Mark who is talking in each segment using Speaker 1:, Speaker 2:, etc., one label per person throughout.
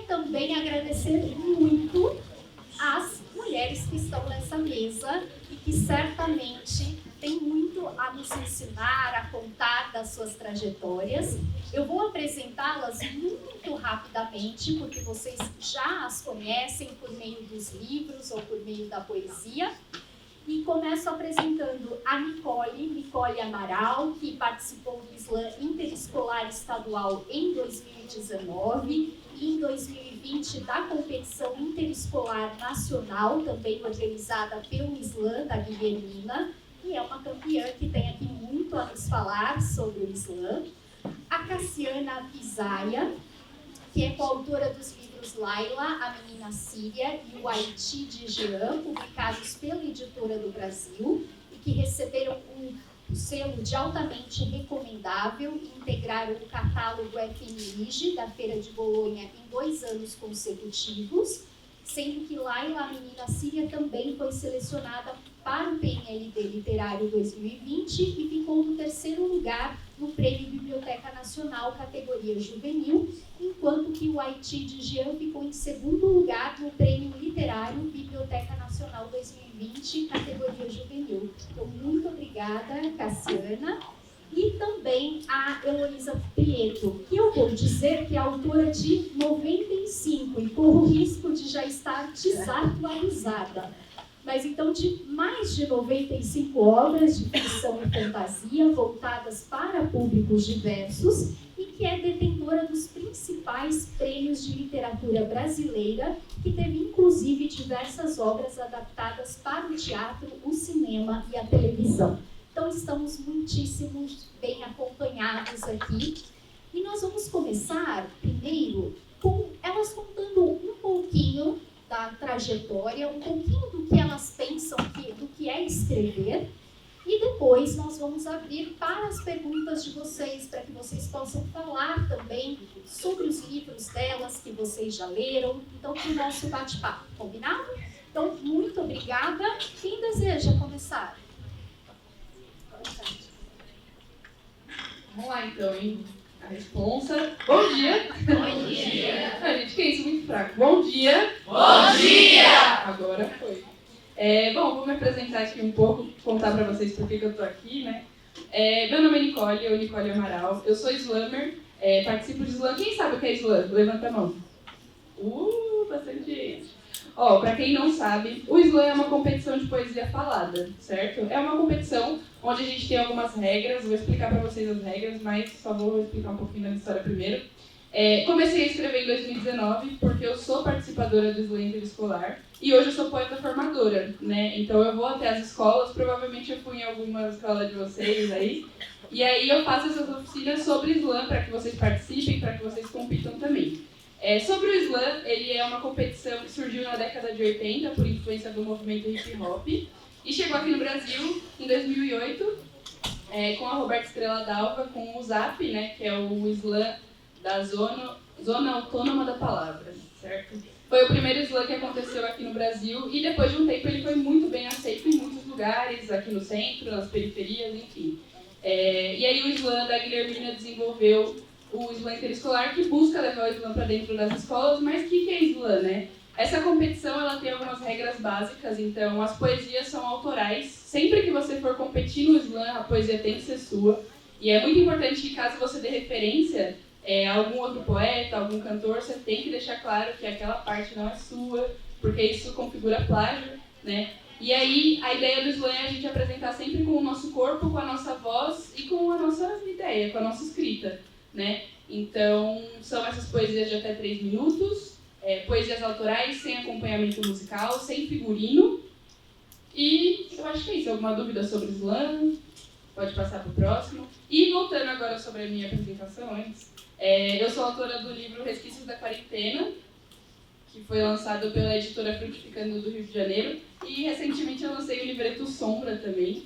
Speaker 1: também agradecer muito às mulheres que estão nessa mesa e que certamente têm muito a nos ensinar, a contar das suas trajetórias. Eu vou apresentá-las muito rapidamente, porque vocês já as conhecem por meio dos livros ou por meio da poesia. E começo apresentando a Nicole Amaral, que participou do Slam Interescolar Estadual em 2019 e em 2020 da competição Interescolar Nacional, também organizada pelo Slam da Guilhermina, e é uma campeã que tem aqui muito a nos falar sobre o Slam. A Cassiana Pisaia, que é coautora dos livros Laila, a Menina Síria e o Haiti de Jean, publicados pela Editora do Brasil, e que receberam o selo de altamente recomendável e integraram o catálogo FMIG da Feira de Bolonha em 2 anos consecutivos, sendo que Laila, a Menina Síria, também foi selecionada para o PNLD Literário 2020 e ficou no 3º lugar no Prêmio Biblioteca Nacional, categoria juvenil, enquanto que o Haiti de Jean ficou em 2º lugar no Prêmio Literário Biblioteca Nacional 2020, categoria juvenil. Então, muito obrigada, Cassiana. E também a Heloísa Prieto, que eu vou dizer que é autora de 95 e corro o risco de já estar desatualizada. Mas então, de mais de 95 obras de ficção e fantasia voltadas para públicos diversos e que é detentora dos principais prêmios de literatura brasileira, que teve inclusive diversas obras adaptadas para o teatro, o cinema e a televisão. Então, estamos muitíssimo bem acompanhados aqui. E nós vamos começar, primeiro, com elas contando um pouquinho da trajetória, um pouquinho do que elas pensam do que é escrever. E depois nós vamos abrir para as perguntas de vocês, para que vocês possam falar também sobre os livros delas que vocês já leram. Então, para o nosso bate-papo, combinado? Então, muito obrigada. Quem deseja começar?
Speaker 2: Vamos lá então, hein? A responsa. Bom dia!
Speaker 3: Bom dia!
Speaker 2: Ah, gente, que isso? Muito fraco. Bom dia!
Speaker 3: Bom dia!
Speaker 2: Agora foi. Bom, vou me apresentar aqui um pouco, contar pra vocês por que eu tô aqui, né? Meu nome é Nicole Amaral. Eu sou slammer, participo de slam. Quem sabe o que é slam? Levanta a mão. Bastante gente. Pra quem não sabe, o slam é uma competição de poesia falada, certo? É uma competição onde a gente tem algumas regras, vou explicar para vocês as regras, mas só vou explicar um pouquinho da minha história primeiro. Comecei a escrever em 2019 porque eu sou participadora do Slam Interescolar e hoje eu sou poeta formadora, né? Então eu vou até as escolas, provavelmente eu fui em alguma escola de vocês aí, e aí eu faço essas oficinas sobre Slam para que vocês participem, para que vocês compitam também. Sobre o Slam, ele é uma competição que surgiu na década de 80 por influência do movimento hip hop e chegou aqui no Brasil em 2008 com a Roberta Estrela Dalva, com o ZAP, né, que é o Slam da Zona Autônoma da Palavra, certo? Foi o primeiro Slam que aconteceu aqui no Brasil e depois de um tempo ele foi muito bem aceito em muitos lugares, aqui no centro, nas periferias, enfim. E aí o Slam da Guilhermina desenvolveu o Slam Interescolar, que busca levar o Slam para dentro das escolas, mas o que é Slam, né? Essa competição ela tem algumas regras básicas, então as poesias são autorais. Sempre que você for competir no Slam, a poesia tem que ser sua. E é muito importante que, caso você dê referência a algum outro poeta, algum cantor, você tem que deixar claro que aquela parte não é sua, porque isso configura plágio, né? E aí, a ideia do Slam é a gente apresentar sempre com o nosso corpo, com a nossa voz e com a nossa ideia, com a nossa escrita, né? Então, são essas poesias de até 3 minutos, poesias autorais, sem acompanhamento musical, sem figurino. E eu acho que é isso. Alguma dúvida sobre Slam? Pode passar para o próximo. E voltando agora sobre a minha apresentação antes, eu sou autora do livro Resquícios da Quarentena, que foi lançado pela editora Frutificando do Rio de Janeiro. E recentemente eu lancei o livreto Sombra também.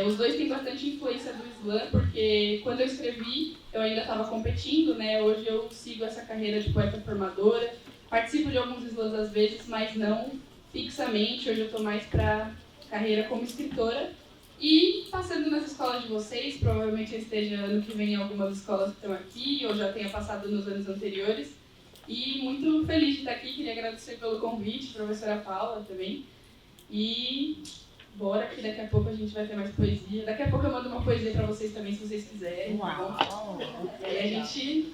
Speaker 2: Os dois têm bastante influência do Slam, porque quando eu escrevi, eu ainda estava competindo, né? Hoje eu sigo essa carreira de poeta formadora, participo de alguns Slams às vezes, mas não fixamente. Hoje eu estou mais para carreira como escritora. E passando nas escolas de vocês, provavelmente eu esteja ano que vem em algumas escolas que estão aqui, ou já tenha passado nos anos anteriores. E muito feliz de estar aqui, queria agradecer pelo convite, professora Paula também. E bora que daqui a pouco a gente vai ter mais poesia. Daqui a pouco eu mando uma poesia para vocês também, se vocês quiserem.
Speaker 3: Uau!
Speaker 2: Tá bom? E aí a gente...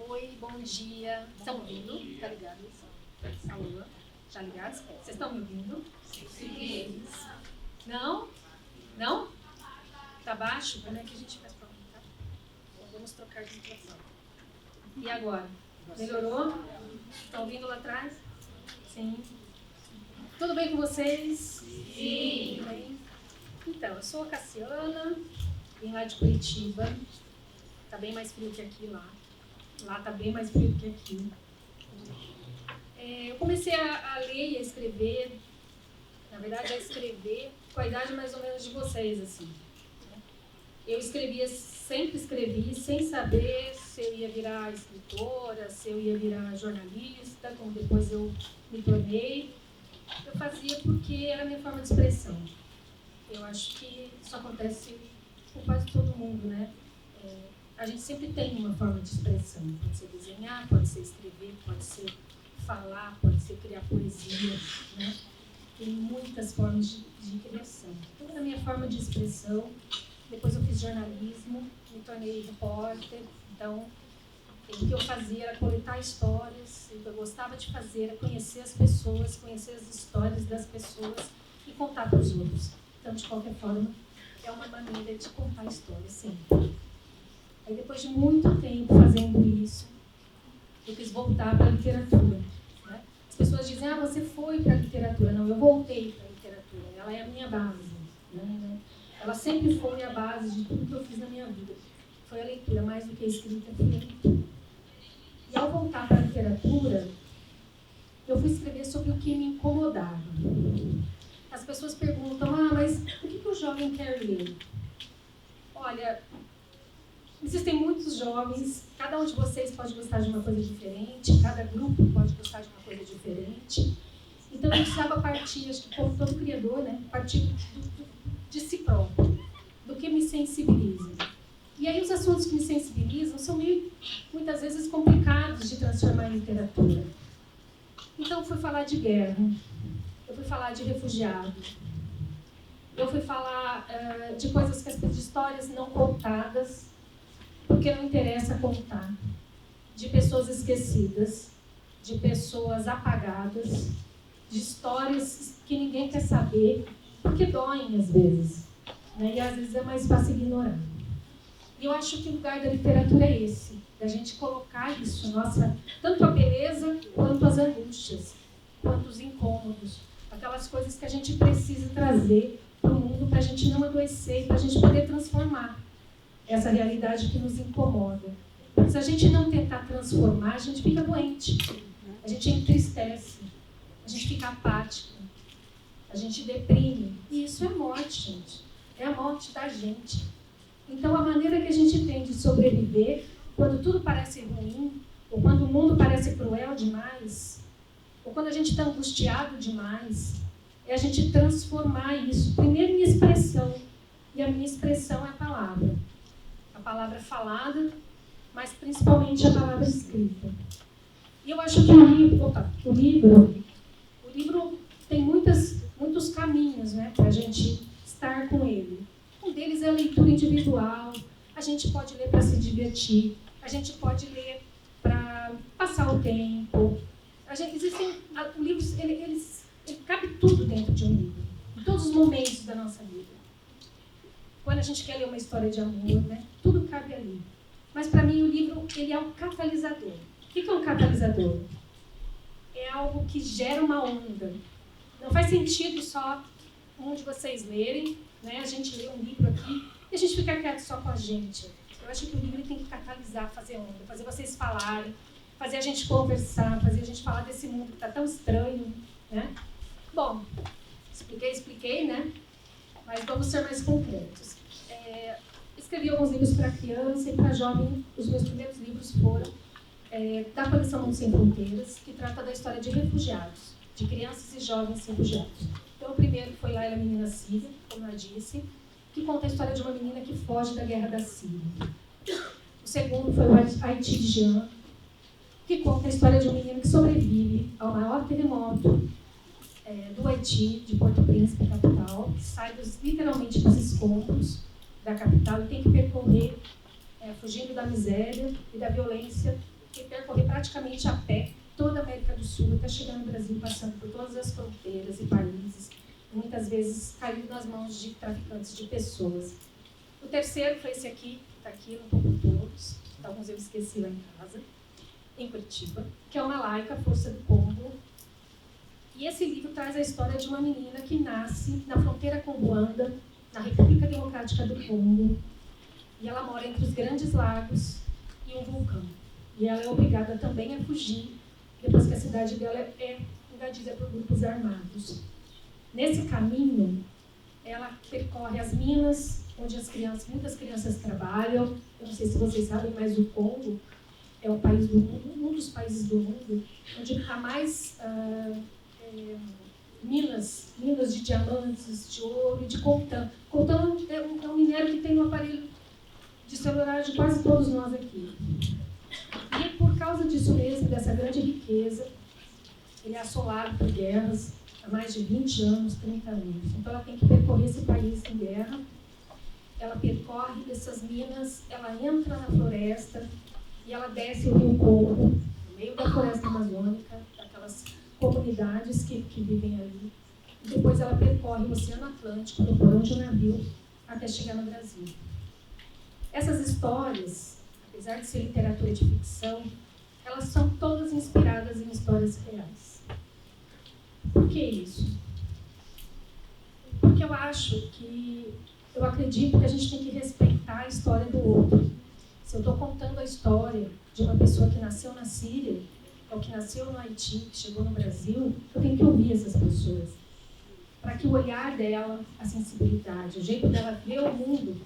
Speaker 1: Oi, bom dia. Estão ouvindo? Tá ligado? Alô? Já ligados? Vocês estão me ouvindo? Sim. Não? Não? Tá baixo? Como é que a gente faz para aumentar? Vamos trocar de situação. E agora? Melhorou? Estão ouvindo lá atrás? Sim. Tudo bem com vocês?
Speaker 3: Sim.
Speaker 1: Tudo bem? Então, eu sou a Cassiana, vim lá de Curitiba. Tá bem mais frio que aqui lá. Lá tá bem mais frio que aqui. Eu comecei a ler e a escrever, na verdade a escrever com a idade mais ou menos de vocês, assim. Eu escrevia, sempre escrevi, sem saber se eu ia virar escritora, se eu ia virar jornalista, como depois eu me tornei. Eu fazia porque era a minha forma de expressão. Eu acho que isso acontece com quase todo mundo, né? A gente sempre tem uma forma de expressão. Pode ser desenhar, pode ser escrever, pode ser falar, pode ser criar poesia, né? Tem muitas formas de criação. Então, era a minha forma de expressão. Depois eu fiz jornalismo, me tornei repórter. Então, o que eu fazia era coletar histórias. O que eu gostava de fazer era conhecer as pessoas, conhecer as histórias das pessoas e contar para os outros. Então, de qualquer forma, é uma maneira de contar histórias, sempre. Aí, depois de muito tempo fazendo isso, eu quis voltar para a literatura. Né? As pessoas dizem, você foi para a literatura. Não, eu voltei para a literatura. Ela é a minha base. Né? Ela sempre foi a base de tudo que eu fiz na minha vida. Foi a leitura, mais do que a escrita, foi a leitura. E ao voltar para a literatura, eu fui escrever sobre o que me incomodava. As pessoas perguntam, mas o que o jovem quer ler? Olha, existem muitos jovens, cada um de vocês pode gostar de uma coisa diferente, cada grupo pode gostar de uma coisa diferente. Então, eu precisava partir, acho que como todo criador, né, partir de si próprio, do que me sensibiliza. E aí, os assuntos que me sensibilizam são muitas vezes complicados de transformar em literatura. Então, eu fui falar de guerra, eu fui falar de refugiado, eu fui falar de coisas de histórias não contadas, porque não interessa contar, de pessoas esquecidas, de pessoas apagadas, de histórias que ninguém quer saber, porque doem às vezes, né? E às vezes é mais fácil ignorar. E eu acho que o lugar da literatura é esse, da gente colocar isso, tanto a beleza quanto as angústias, quanto os incômodos, aquelas coisas que a gente precisa trazer para o mundo para a gente não adoecer, para a gente poder transformar essa realidade que nos incomoda. Porque se a gente não tentar transformar, a gente fica doente, a gente entristece, a gente fica apática, a gente deprime. E isso é morte, gente. É a morte da gente. Então, a maneira que a gente tem de sobreviver, quando tudo parece ruim, ou quando o mundo parece cruel demais, ou quando a gente está angustiado demais, é a gente transformar isso, primeiro em expressão. E a minha expressão é a palavra. A palavra falada, mas principalmente a palavra escrita. E eu acho que o livro tem muitos caminhos, né, para a gente estar com ele. Um deles é a leitura individual. A gente pode ler para se divertir, a gente pode ler para passar o tempo. O livro, ele cabe tudo dentro de um livro, em todos os momentos da nossa vida. Quando a gente quer ler uma história de amor, né, tudo cabe ali. Mas para mim o livro, ele é um catalisador. O que é um catalisador? É algo que gera uma onda. Não faz sentido só um de vocês lerem, né? A gente lê um livro aqui e a gente fica quieto só com a gente. Eu acho que o livro tem que catalisar, fazer onda, fazer vocês falarem, fazer a gente conversar, fazer a gente falar desse mundo que está tão estranho, né? Bom, expliquei, né? Mas vamos ser mais concretos. Escrevi alguns livros para criança e para jovem. Os meus primeiros livros foram da coleção Mundo Sem Fronteiras, que trata da história de refugiados, de crianças e jovens refugiados. Então, o primeiro foi Laila, Menina Síria, como eu disse.
Speaker 4: que conta a história de uma menina que foge da guerra da Síria. O segundo foi o Haiti de Jean, que conta a história de um menino que sobrevive ao maior terremoto do Haiti, de Porto Príncipe, capital, que sai literalmente dos escombros da capital e tem que percorrer, fugindo da miséria e da violência, tem que percorrer praticamente a pé toda a América do Sul, até chegar no Brasil, passando por todas as fronteiras e países, e muitas vezes caindo nas mãos de traficantes de pessoas. O terceiro foi esse aqui, que está aqui, não estou com todos, alguns eu esqueci lá em casa, em Curitiba, que é uma laica, Força do Congo. E esse livro traz a história de uma menina que nasce na fronteira com Ruanda, na República Democrática do Congo, e ela mora entre os Grandes Lagos e um vulcão. E ela é obrigada também a fugir, depois que a cidade dela é invadida por grupos armados. Nesse caminho, ela percorre as minas, onde muitas crianças trabalham. Eu não sei se vocês sabem, mas o Congo é um dos países do mundo onde há mais minas de diamantes, de ouro e de coltan. Coltan é um minério que tem no aparelho de celular de quase todos nós aqui. E por causa disso mesmo, dessa grande riqueza, ele é assolado por guerras há mais de 20 anos, 30 anos. Então ela tem que percorrer esse país em guerra. Ela percorre essas minas, ela entra na floresta e ela desce o rio Congo, no meio da floresta amazônica, daquelas comunidades que vivem ali. E depois ela percorre o Oceano Atlântico, no porão de um navio, até chegar no Brasil. Essas histórias, apesar de ser literatura de ficção, elas são todas inspiradas em histórias reais. Por que isso? Porque eu acredito que a gente tem que respeitar a história do outro. Se eu estou contando a história de uma pessoa que nasceu na Síria, ou que nasceu no Haiti, que chegou no Brasil, eu tenho que ouvir essas pessoas. Para que o olhar dela, a sensibilidade, o jeito dela ver o mundo,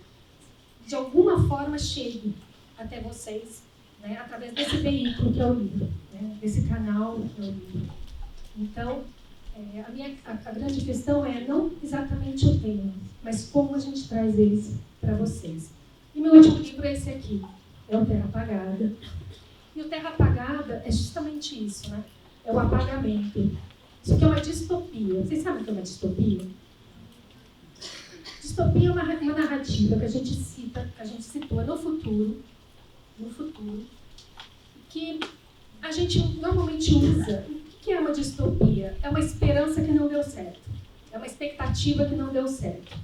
Speaker 4: de alguma forma chegue até vocês, né, através desse veículo que é o livro, né, desse canal que é o livro. Então, a grande questão é não exatamente o tema, mas como a gente traz eles para vocês. E meu último livro é esse aqui, é o Terra Apagada. E o Terra Apagada é justamente isso, né? É o apagamento. Isso aqui é uma distopia. Vocês sabem o que é uma distopia? Distopia é uma narrativa que a gente situa no futuro, que a gente normalmente usa. O que é uma distopia? É uma esperança que não deu certo. É uma expectativa que não deu certo.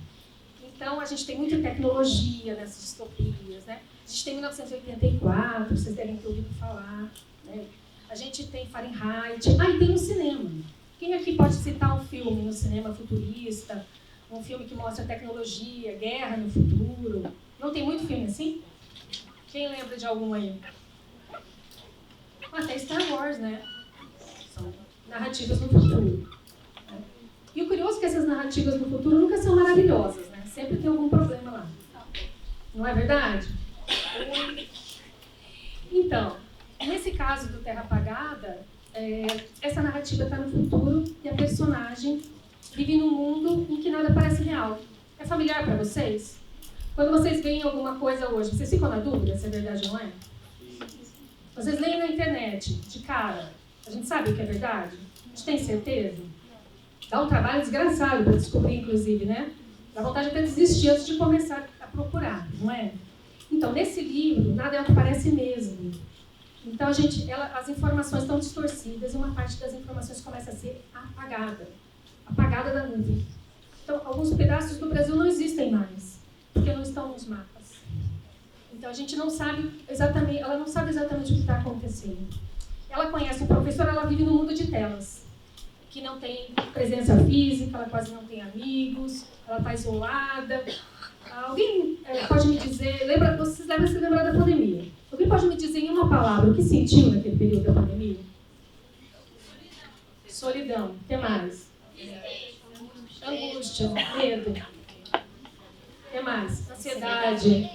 Speaker 4: Então, a gente tem muita tecnologia nessas distopias, né? A gente tem 1984, vocês devem ter ouvido falar, né? A gente tem Fahrenheit. E tem o cinema. Quem aqui pode citar um filme no cinema futurista? Um filme que mostra tecnologia, guerra no futuro? Não tem muito filme assim? Quem lembra de algum aí? Até Star Wars, né? São narrativas no futuro. E o curioso é que essas narrativas no futuro nunca são maravilhosas, né? Sempre tem algum problema lá. Não é verdade? Então, nesse caso do Terra Apagada, essa narrativa está no futuro e a personagem vive num mundo em que nada parece real. É familiar para vocês? Quando vocês veem alguma coisa hoje, vocês ficam na dúvida se é verdade ou não é? Vocês leem na internet, de cara, a gente sabe o que é verdade? A gente tem certeza? Dá um trabalho desgraçado para descobrir, inclusive, né? Dá vontade até de desistir antes de começar a procurar, não é? Então, nesse livro, nada é o que parece mesmo. Então, as informações estão distorcidas e uma parte das informações começa a ser apagada da nuvem. Então, alguns pedaços do Brasil não existem mais, porque não estão nos mapas. Então, a gente não sabe exatamente, ela não sabe exatamente o que está acontecendo. Ela conhece um professor, ela vive no mundo de telas, que não tem presença física, ela quase não tem amigos, ela está isolada. Alguém pode me dizer, vocês devem se lembrar da pandemia. Alguém pode me dizer em uma palavra o que sentiu naquele período da pandemia? Solidão. O que mais? Angústia, medo. O que mais? Ansiedade,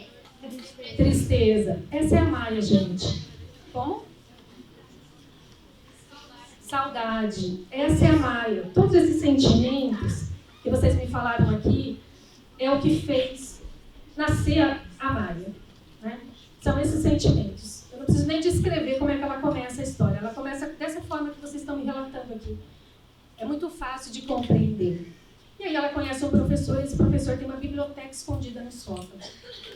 Speaker 4: tristeza. Essa é a Maia, gente. Como? Saudade. Essa é a Maia. Todos esses sentimentos que vocês me falaram aqui, é o que fez nascer a Maia. Né? São esses sentimentos. Eu não preciso nem descrever como é que ela começa a história. Ela começa dessa forma que vocês estão me relatando aqui. É muito fácil de compreender. E aí ela conhece um professor, e esse professor tem uma biblioteca escondida no sótão.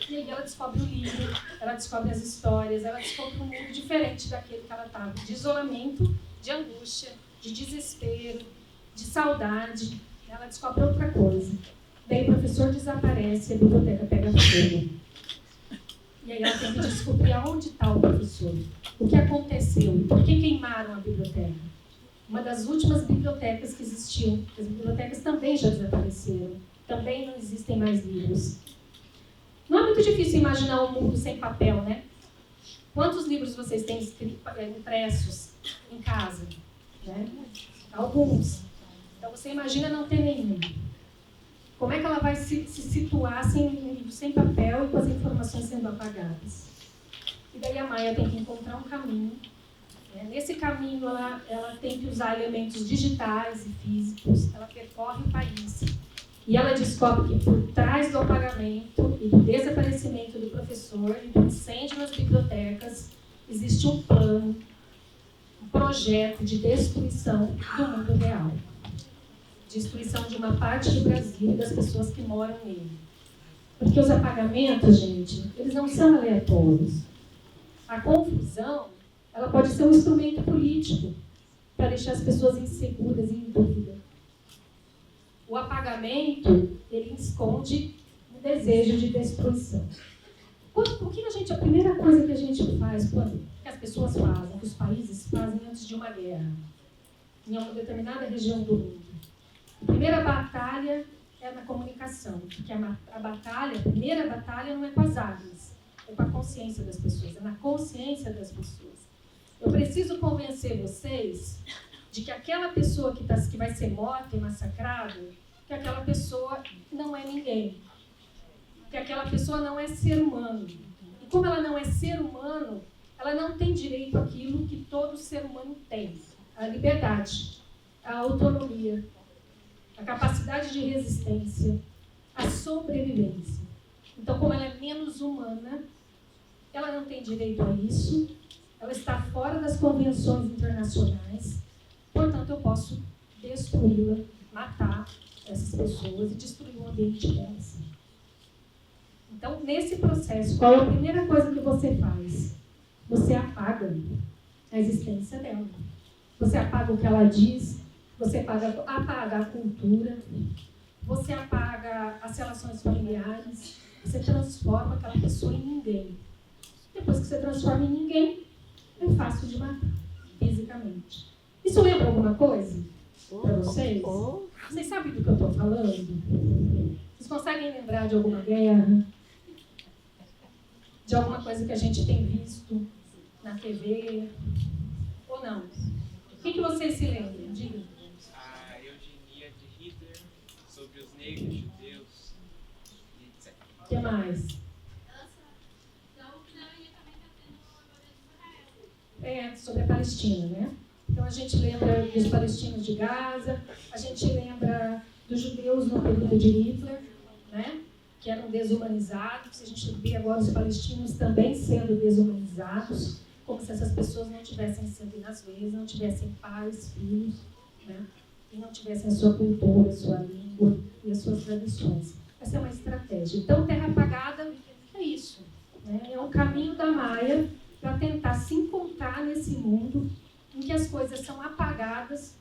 Speaker 4: E aí ela descobre o livro, ela descobre as histórias, ela descobre um mundo diferente daquele que ela estava. De isolamento, de angústia, de desespero, de saudade. Ela descobre outra coisa. Daí o professor desaparece e a biblioteca pega fogo. E aí ela tem que descobrir aonde está o professor. O que aconteceu e por que queimaram a biblioteca. Uma das últimas bibliotecas que existiam. As bibliotecas também já desapareceram. Também não existem mais livros. Não é muito difícil imaginar um mundo sem papel, né? Quantos livros vocês têm impressos em casa? Né? Alguns. Então você imagina não ter nenhum. Como é que ela vai se situar sem papel e com as informações sendo apagadas? E daí a Maia tem que encontrar um caminho. Nesse caminho, ela tem que usar elementos digitais e físicos. Ela percorre o país. E ela descobre que por trás do apagamento e do desaparecimento do professor e do incêndio nas bibliotecas, existe um plano, um projeto de destruição do mundo real. Destruição de uma parte do Brasil e das pessoas que moram nele. Porque os apagamentos, gente, eles não são aleatórios. A confusão, ela pode ser um instrumento político para deixar as pessoas inseguras e em dúvida. O apagamento, ele esconde um desejo de destruição. A primeira coisa que a gente faz, que as pessoas fazem, que os países fazem antes de uma guerra, em uma determinada região do mundo? A primeira batalha é na comunicação, porque a primeira batalha não é com as armas, é com a consciência das pessoas, é na consciência das pessoas. Eu preciso convencer vocês de que aquela pessoa que vai ser morta e massacrada, que aquela pessoa não é ninguém, que aquela pessoa não é ser humano. E como ela não é ser humano, ela não tem direito àquilo que todo ser humano tem, a liberdade, a autonomia, a capacidade de resistência, a sobrevivência. Então, como ela é menos humana, ela não tem direito a isso, ela está fora das convenções internacionais, portanto, eu posso destruí-la, matar essas pessoas e destruir o ambiente delas. Então, nesse processo, qual é a primeira coisa que você faz? Você apaga a existência dela. Você apaga o que ela diz, você apaga a cultura, você apaga as relações familiares, você transforma aquela pessoa em ninguém. Depois que você transforma em ninguém, é fácil de matar, fisicamente. Isso lembra alguma coisa para vocês? Vocês sabem do que eu estou falando? Vocês conseguem lembrar de alguma guerra? De alguma coisa que a gente tem visto na TV? Ou não? O que vocês se lembram? Diga.
Speaker 5: A eugenia de Hitler sobre os negros, judeus, etc.
Speaker 4: O que mais? Sobre a Palestina, né? Então a gente lembra dos palestinos de Gaza, a gente lembra dos judeus no período de Hitler, né? Que eram desumanizados. A gente vê agora os palestinos também sendo desumanizados, como se essas pessoas não tivessem sangue nas veias, não tivessem pais, filhos, né? E não tivessem a sua cultura, a sua língua e as suas tradições. Essa é uma estratégia. Então, Terra Apagada é isso, né? É um caminho da Maia para tentar se encontrar nesse mundo em que as coisas são apagadas,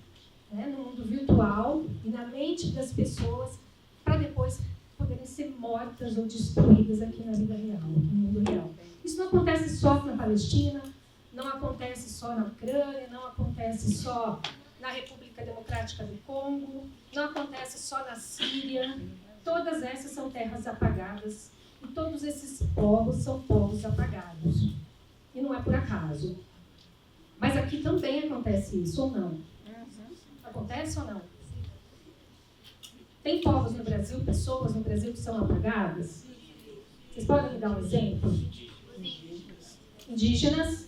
Speaker 4: né, no mundo virtual e na mente das pessoas, para depois poderem ser mortas ou destruídas aqui na vida real, no mundo real. Isso não acontece só na Palestina, não acontece só na Ucrânia, não acontece só na República Democrática do Congo, não acontece só na Síria. Todas essas são terras apagadas e todos esses povos são povos apagados. E não é por acaso. Mas aqui também acontece isso, ou não? Acontece ou não? Tem povos no Brasil, pessoas no Brasil que são apagadas? Vocês podem me dar um exemplo? Indígenas?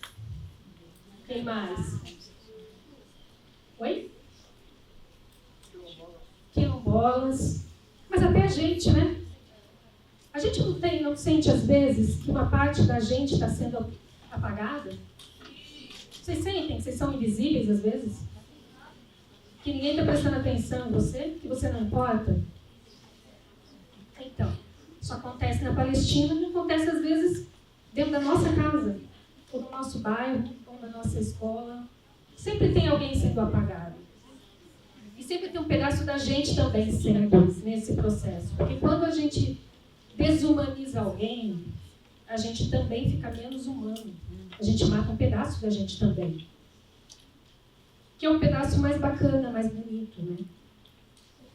Speaker 4: Quem mais? Oi? Quilombolas. Mas até a gente, né? gente não sente, às vezes, que uma parte da gente está sendo apagada? Vocês sentem que vocês são invisíveis, às vezes? Que ninguém está prestando atenção em você? Que você não importa? Então, isso acontece na Palestina e acontece, às vezes, dentro da nossa casa, ou no nosso bairro, ou na nossa escola. Sempre tem alguém sendo apagado. E sempre tem um pedaço da gente também sendo nesse processo. Porque quando a gente desumaniza alguém, a gente também fica menos humano. A gente mata um pedaço da gente também. Que é um pedaço mais bacana, mais bonito, né?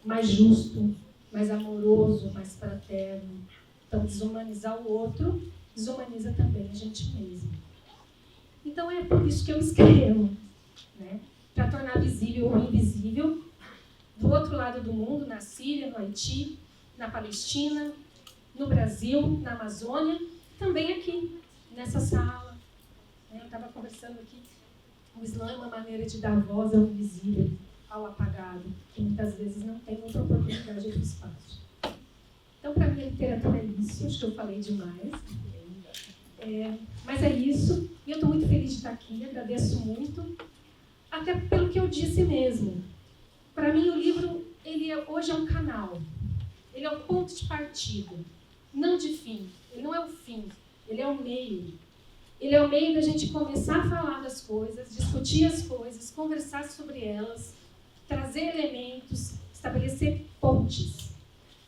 Speaker 4: Mais justo, mais amoroso, mais fraterno. Então, desumanizar o outro, desumaniza também a gente mesmo. Então, é por isso que eu escrevo, né? Para tornar visível o invisível, do outro lado do mundo, na Síria, no Haiti, na Palestina, no Brasil, na Amazônia, também aqui, nessa sala. Eu estava conversando aqui, o Islã é uma maneira de dar voz ao invisível, ao apagado, que muitas vezes não tem outra oportunidade do espaço. Então, para mim, a literatura é isso, acho que eu falei demais. Mas é isso, e eu estou muito feliz de estar aqui, agradeço muito, até pelo que eu disse mesmo. Para mim, o livro, hoje é um canal, ele é um ponto de partida, não de fim. Ele não é o fim, ele é o meio. Ele é o meio da gente começar a falar das coisas, discutir as coisas, conversar sobre elas, trazer elementos, estabelecer pontes.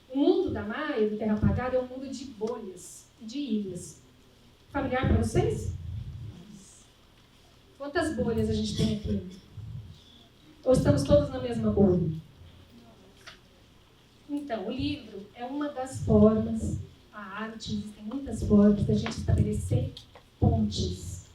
Speaker 4: O mundo da Maia, do Terra Apagada, é um mundo de bolhas e de ilhas. Familiar para vocês? Quantas bolhas a gente tem aqui? Ou estamos todos na mesma bolha? Então, o livro é uma das formas, a arte, existem muitas formas da gente estabelecer pontes.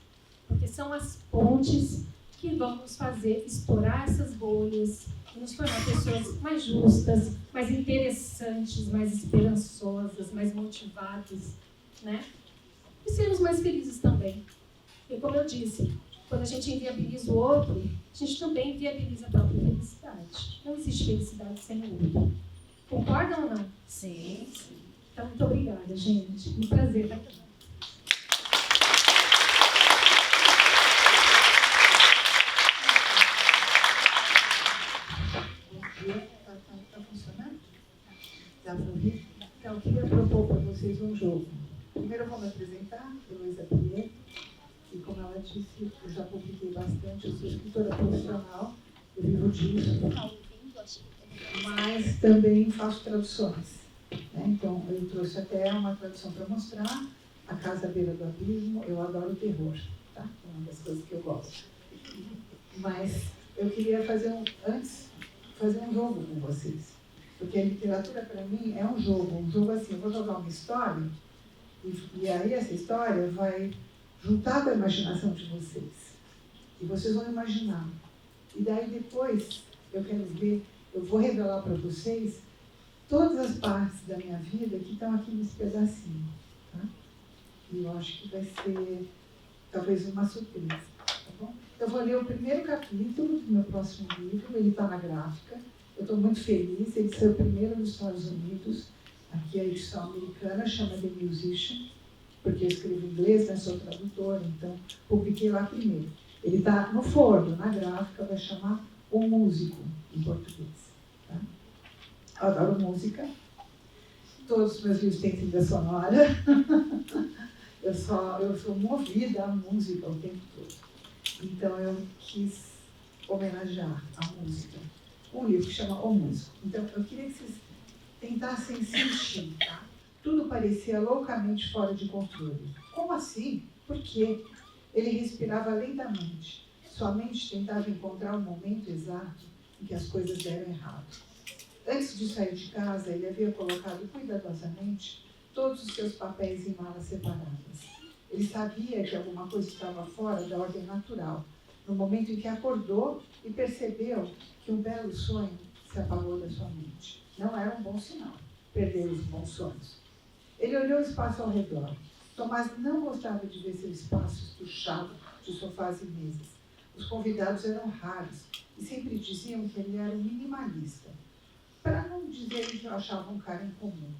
Speaker 4: Porque são as pontes que vão nos fazer estourar essas bolhas e nos tornar pessoas mais justas, mais interessantes, mais esperançosas, mais motivadas, né? E sermos mais felizes também. E como eu disse, quando a gente inviabiliza o outro, a gente também inviabiliza a própria felicidade. Não existe felicidade sem o outro. Concordam ou não?
Speaker 3: Sim.
Speaker 4: Então, muito obrigada, gente. Um prazer estar aqui.
Speaker 6: Está funcionando? Dá para ouvir? Então, eu queria propor para vocês um jogo. Primeiro eu vou me apresentar, Heloísa Prieto, e como ela disse, eu já publiquei bastante, eu sou escritora profissional, eu vivo disso, mas também faço traduções. Né? Então, eu trouxe até uma tradução para mostrar, A Casa à Beira do Abismo, eu adoro terror, tá? É uma das coisas que eu gosto. Mas eu queria antes fazer um jogo com vocês, porque a literatura para mim é um jogo assim, eu vou jogar uma história, e aí essa história vai juntar com a imaginação de vocês. E vocês vão imaginar. E daí depois eu vou revelar para vocês todas as partes da minha vida que estão aqui nesse pedacinho. Tá? E eu acho que vai ser talvez uma surpresa. Tá bom? Eu vou ler o primeiro capítulo do meu próximo livro, ele está na Gráfica. Eu estou muito feliz, ele saiu primeiro nos Estados Unidos. Aqui a edição americana chama The Musician, porque eu escrevo em inglês, né, sou tradutora, então publiquei lá primeiro. Ele está no forno, na Gráfica, vai chamar O Músico, em português. Tá? Eu adoro música, todos os meus livros têm trilha sonora, eu sou movida à música o tempo todo. Então eu quis homenagear a música. Um livro que chama O Músico. Então eu queria que vocês tentassem sentir, tá? Tudo parecia loucamente fora de controle. Como assim? Por quê? Ele respirava lentamente. Sua mente tentava encontrar o momento exato em que as coisas deram errado. Antes de sair de casa, ele havia colocado cuidadosamente todos os seus papéis em malas separadas. Ele sabia que alguma coisa estava fora da ordem natural, no momento em que acordou e percebeu que um belo sonho se apagou da sua mente. Não era um bom sinal, perder os bons sonhos. Ele olhou o espaço ao redor. Tomás não gostava de ver seu espaço estuchado de sofás e mesas. Os convidados eram raros e sempre diziam que ele era um minimalista. Para não dizer que eu achava um cara incomum.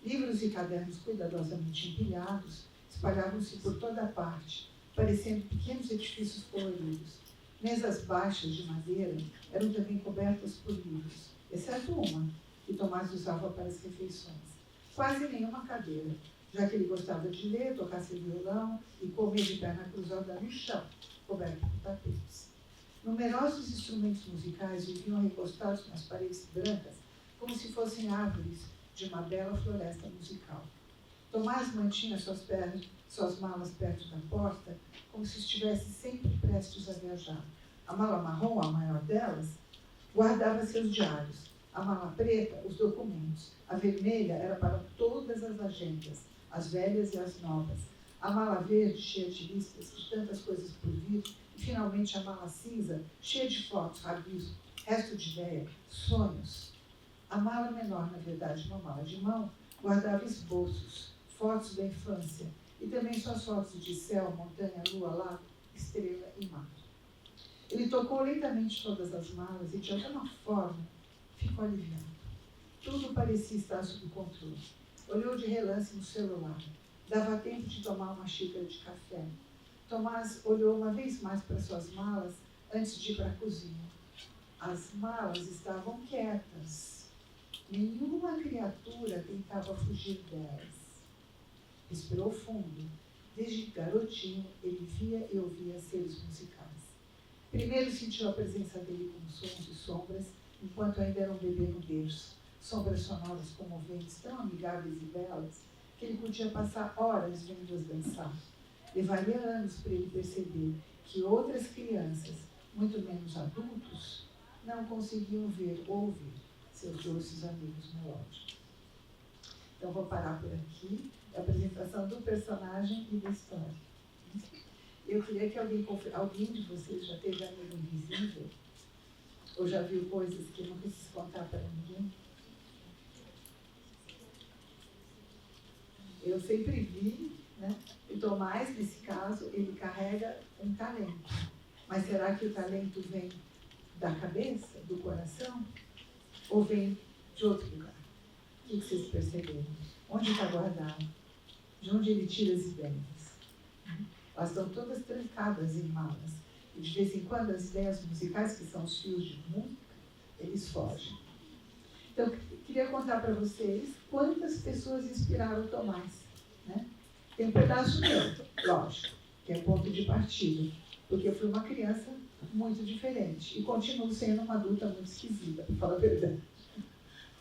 Speaker 6: Livros e cadernos cuidadosamente empilhados espalhavam-se por toda a parte, parecendo pequenos edifícios coloridos. Mesas baixas de madeira eram também cobertas por livros, exceto uma, que Tomás usava para as refeições. Quase nenhuma cadeira, já que ele gostava de ler, tocar seu violão e comer de perna cruzada no chão, coberto por tapetes. Numerosos instrumentos musicais viviam recostados nas paredes brancas, como se fossem árvores de uma bela floresta musical. Tomás mantinha suas malas perto da porta, como se estivesse sempre prestes a viajar. A mala marrom, a maior delas, guardava seus diários. A mala preta, os documentos. A vermelha era para todas as agendas, as velhas e as novas. A mala verde, cheia de listas, de tantas coisas por vir. E, finalmente, a mala cinza, cheia de fotos, rabisco, resto de ideia, sonhos. A mala menor, na verdade, uma mala de mão, guardava esboços, fotos da infância, e também suas fotos de céu, montanha, lua, lago, estrela e mar. Ele tocou lentamente todas as malas e, de alguma forma, ficou aliviado. Tudo parecia estar sob controle. Olhou de relance no celular. Dava tempo de tomar uma xícara de café. Tomás olhou uma vez mais para suas malas antes de ir para a cozinha. As malas estavam quietas. Nenhuma criatura tentava fugir delas. Respirou fundo. Desde garotinho, ele via e ouvia seres musicais. Primeiro sentiu a presença dele como sons e sombras, enquanto ainda era um bebê no berço. Sombras sonoras comoventes, tão amigáveis e belas, que ele podia passar horas vendo-as dançar. Levaria anos para ele perceber que outras crianças, muito menos adultos, não conseguiam ver ou ouvir seus doces amigos melódicos. Então, vou parar por aqui. A apresentação do personagem e da história. Eu queria que alguém de vocês já teve amigo invisível? Ou já viu coisas que não quis contar para ninguém? Eu sempre vi, né? E Tomás, nesse caso, ele carrega um talento. Mas será que o talento vem da cabeça, do coração? Ou vem de outro lugar? O que vocês perceberam? Onde está guardado? De onde ele tira as ideias? Elas estão todas trancadas em malas. E de vez em quando as ideias musicais, que são os fios de música, eles fogem. Então, eu queria contar para vocês quantas pessoas inspiraram o Tomás. Né? Tem um pedaço meu, lógico, que é ponto de partida, porque eu fui uma criança muito diferente e continuo sendo uma adulta muito esquisita, para falar a verdade.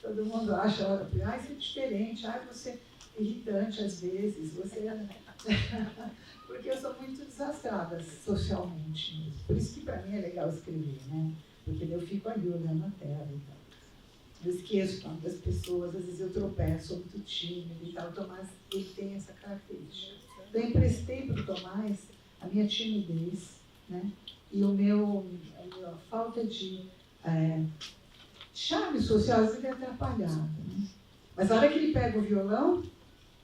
Speaker 6: Todo mundo acha, você é diferente, você é irritante às vezes, você é... Porque eu sou muito desastrada socialmente mesmo. Por isso que para mim é legal escrever, né? Porque eu fico ali olhando a tela e tal. Eu esqueço o nome das pessoas, às vezes eu tropeço, sou muito tímida e tal. O Tomás, ele tem essa característica. Então eu emprestei para o Tomás a minha timidez, né? E a minha falta de charme social, às vezes é atrapalhada, né? Mas a hora que ele pega o violão,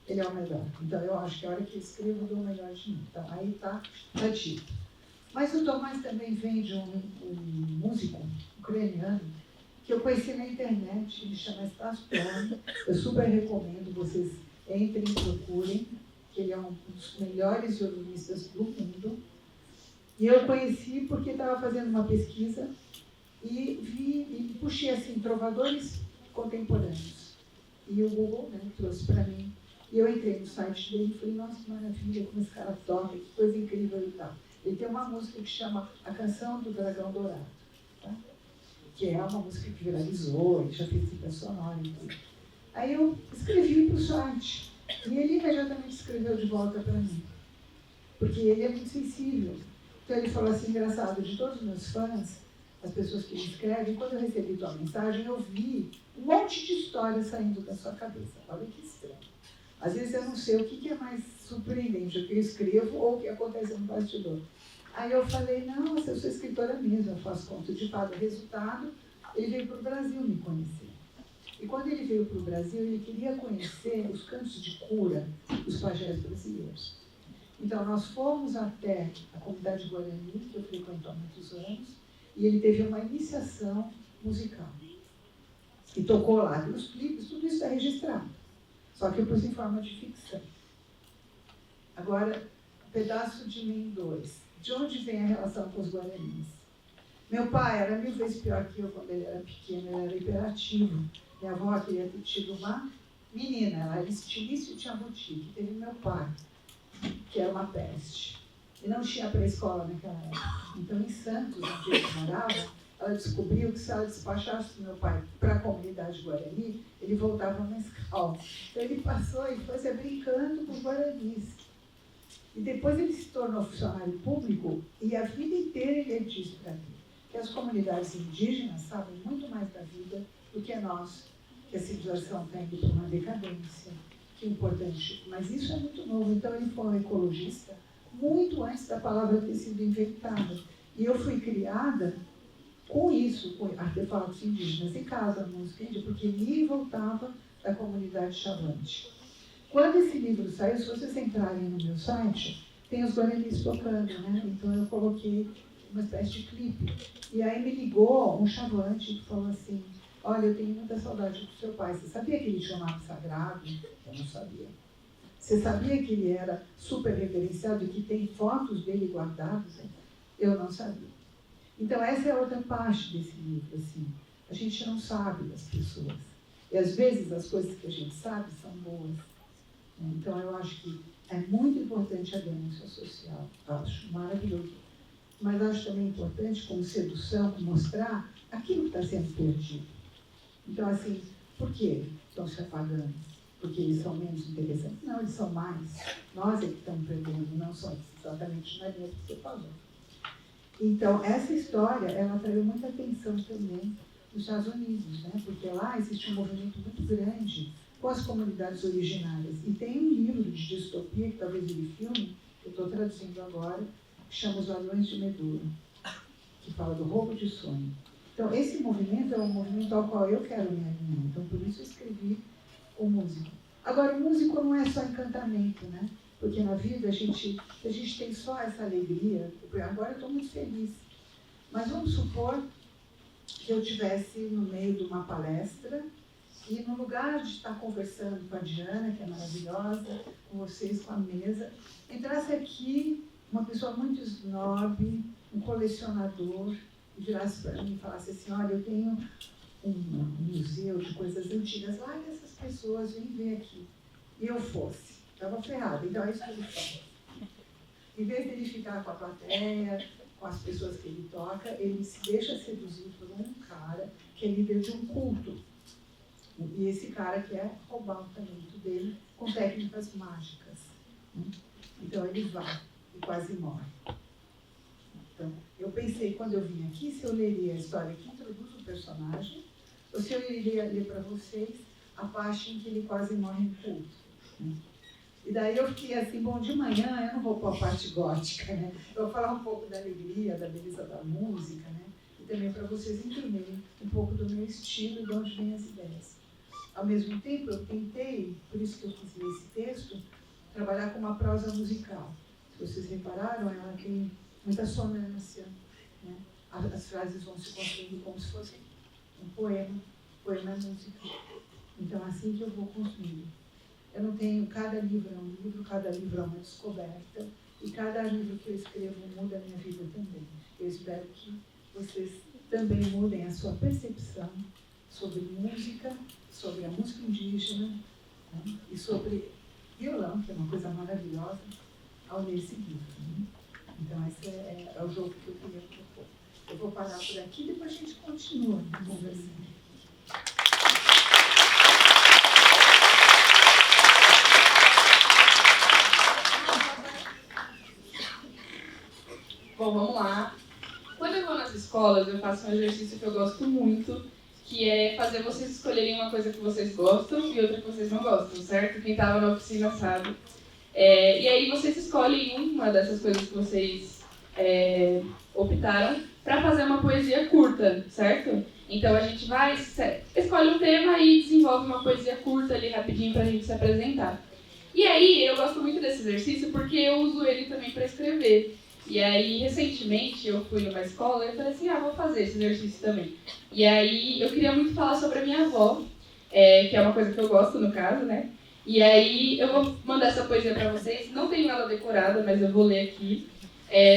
Speaker 6: ele é o melhor. Então, eu acho que a hora que eu escrevo, eu dou o melhor de mim. Então, aí está dito. Mas o Tomás também vem de um músico ucraniano que eu conheci na internet, ele chama Stas Plone. Eu super recomendo, vocês entrem e procurem, que ele é um dos melhores violinistas do mundo. E eu conheci porque estava fazendo uma pesquisa e puxei assim, trovadores contemporâneos. E o Google, né, trouxe para mim. E eu entrei no site dele e falei, nossa, que maravilha, como esse cara toca, que coisa incrível e tal. Ele tem uma música que chama A Canção do Dragão Dourado, tá? Que é uma música que viralizou, ele já fez trilha sonora e tudo. Aí eu escrevi para o site, e ele imediatamente escreveu de volta para mim, porque ele é muito sensível. Então ele falou assim, engraçado, de todos os meus fãs, as pessoas que me escrevem, quando eu recebi tua mensagem, eu vi um monte de histórias saindo da sua cabeça. Olha que estranho. Às vezes eu não sei o que é mais surpreendente, o que eu escrevo ou o que acontece no bastidor. Aí eu falei, nossa, eu sou escritora mesmo, eu faço conto de fada. Resultado, ele veio para o Brasil me conhecer. E quando ele veio para o Brasil, ele queria conhecer os cantos de cura dos pajés brasileiros. Então nós fomos até a comunidade Guarani, que eu frequento há muitos anos, e ele teve uma iniciação musical. E tocou lá, e os clipes, tudo isso é registrado. Só que eu pus em forma de ficção. Agora, pedaço de mim 2. De onde vem a relação com os guaranis? Meu pai era 1000 vezes pior que eu quando ele era pequeno, ele era hiperativo. Minha avó queria ter tido uma menina, ela era estilista e tinha boutique. Teve meu pai, que era uma peste. E não tinha pré-escola naquela época. Então, em Santos, onde ele morava, ela descobriu que se ela despachasse meu pai para a comunidade Guarani, ele voltava na escola. Então, ele passou e foi se brincando com os guaranis. E depois ele se tornou funcionário público e a vida inteira ele disse para mim que as comunidades indígenas sabem muito mais da vida do que nós, que a civilização está indo para uma decadência, que é importante. Mas isso é muito novo. Então, ele foi um ecologista muito antes da palavra ter sido inventada. E eu fui criada com isso, com artefatos indígenas, e casa, música indígena, porque me voltava da comunidade chavante. Quando esse livro saiu, se vocês entrarem no meu site, tem os guaranis tocando, né? Então eu coloquei uma espécie de clipe. E aí me ligou um chavante que falou assim, olha, eu tenho muita saudade do seu pai. Você sabia que ele tinha um nome sagrado? Eu não sabia. Você sabia que ele era super reverenciado e que tem fotos dele guardadas? Eu não sabia. Então essa é a outra parte desse livro, assim. A gente não sabe das pessoas. E às vezes as coisas que a gente sabe são boas. Então eu acho que é muito importante a denúncia social. Acho maravilhoso. Mas acho também importante, como sedução, mostrar aquilo que está sendo perdido. Então, assim, por que estão se apagando? Porque eles são menos interessantes? Não, eles são mais. Nós é que estamos perdendo, não só exatamente na linha que você falou. Então, essa história, ela atraiu muita atenção também nos Estados Unidos, né? Porque lá existe um movimento muito grande com as comunidades originárias. E tem um livro de distopia, que talvez ele filme, que eu estou traduzindo agora, que chama Os Ladrões de Medula, que fala do roubo de sonho. Então, esse movimento é um movimento ao qual eu quero me alinhar. Então, por isso eu escrevi o músico. Agora, o músico não é só encantamento, né? Porque na vida a gente tem só essa alegria. Agora eu estou muito feliz. Mas vamos supor que eu estivesse no meio de uma palestra e no lugar de estar conversando com a Diana, que é maravilhosa, com vocês, com a mesa, entrasse aqui uma pessoa muito snob, um colecionador, e virasse para mim e falasse assim, olha, eu tenho um museu de coisas antigas, lá que essas pessoas vêm ver aqui. E eu fosse. Estava ferrada. Então é isso que ele faz. Em vez de ele ficar com a plateia, com as pessoas que ele toca, ele se deixa seduzir por um cara que é líder de um culto. E esse cara quer roubar o talento dele com técnicas mágicas. Então ele vai e quase morre. Então, eu pensei, quando eu vim aqui, se eu leria a história que introduz o personagem, ou se eu iria ler para vocês a parte em que ele quase morre em culto. E daí eu fiquei assim, bom, de manhã eu não vou pôr a parte gótica, né? Eu vou falar um pouco da alegria, da beleza da música, né? E também para vocês entenderem um pouco do meu estilo e de onde vêm as ideias. Ao mesmo tempo, eu tentei, por isso que eu quis ler esse texto, trabalhar com uma prosa musical. Se vocês repararam, ela tem muita sonância, né? As frases vão se construindo como se fosse um poema é música. Então, assim que eu vou construindo. Eu não tenho, cada livro é um livro, cada livro é uma descoberta, e cada livro que eu escrevo muda a minha vida também. Eu espero que vocês também mudem a sua percepção sobre música, sobre a música indígena, né? E sobre violão, que é uma coisa maravilhosa, ao ler esse livro. Né? Então, esse é o jogo que eu queria propor. Eu vou parar por aqui e depois a gente continua conversando.
Speaker 2: Bom, vamos lá. Quando eu vou nas escolas, eu faço um exercício que eu gosto muito, que é fazer vocês escolherem uma coisa que vocês gostam e outra que vocês não gostam, certo? Quem estava na oficina sabe. E aí vocês escolhem uma dessas coisas que vocês optaram para fazer uma poesia curta, certo? Então a gente escolhe um tema e desenvolve uma poesia curta ali rapidinho para a gente se apresentar. E aí eu gosto muito desse exercício porque eu uso ele também para escrever. E aí, recentemente, eu fui numa escola e falei assim, vou fazer esse exercício também. E aí, eu queria muito falar sobre a minha avó, que é uma coisa que eu gosto, no caso, né? E aí eu vou mandar essa poesia pra vocês. Não tenho ela decorada, mas eu vou ler aqui.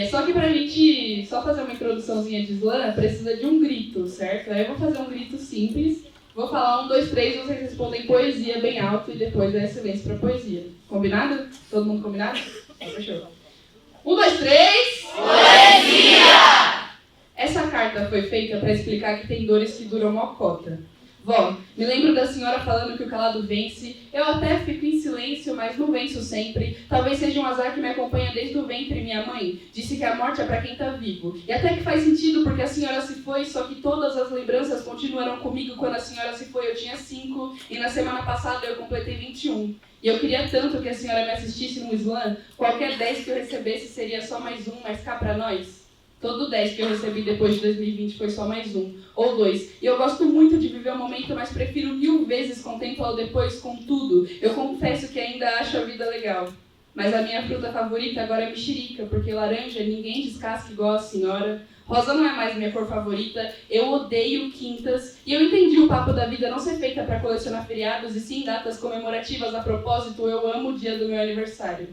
Speaker 2: Só que pra gente só fazer uma introduçãozinha de slam, precisa de um grito, certo? Aí eu vou fazer um grito simples. Vou falar 1, 2, 3, vocês respondem poesia bem alto e depois é silêncio pra poesia. Combinado? Todo mundo combinado? Fechou. 1, 2, 3...
Speaker 3: Poesia!
Speaker 2: Essa carta foi feita para explicar que tem dores que duram mocota. Vó, me lembro da senhora falando que o calado vence. Eu até fico em silêncio, mas não venço sempre. Talvez seja um azar que me acompanha desde o ventre. Minha mãe disse que a morte é para quem tá vivo. E até que faz sentido, porque a senhora se foi, só que todas as lembranças continuaram comigo. Quando a senhora se foi, eu tinha 5. E na semana passada eu completei 21. E eu queria tanto que a senhora me assistisse no slam. Qualquer 10 que eu recebesse seria só mais um, mas cá pra nós. Todo 10 que eu recebi depois de 2020 foi só mais um, ou 2. E eu gosto muito de viver o momento, mas prefiro 1000 vezes contemplar o depois com tudo. Eu confesso que ainda acho a vida legal. Mas a minha fruta favorita agora é mexerica, porque laranja ninguém descasca igual a senhora. Rosa não é mais minha cor favorita, eu odeio quintas. E eu entendi o papo da vida não ser feita para colecionar feriados e sim datas comemorativas. A propósito, eu amo o dia do meu aniversário.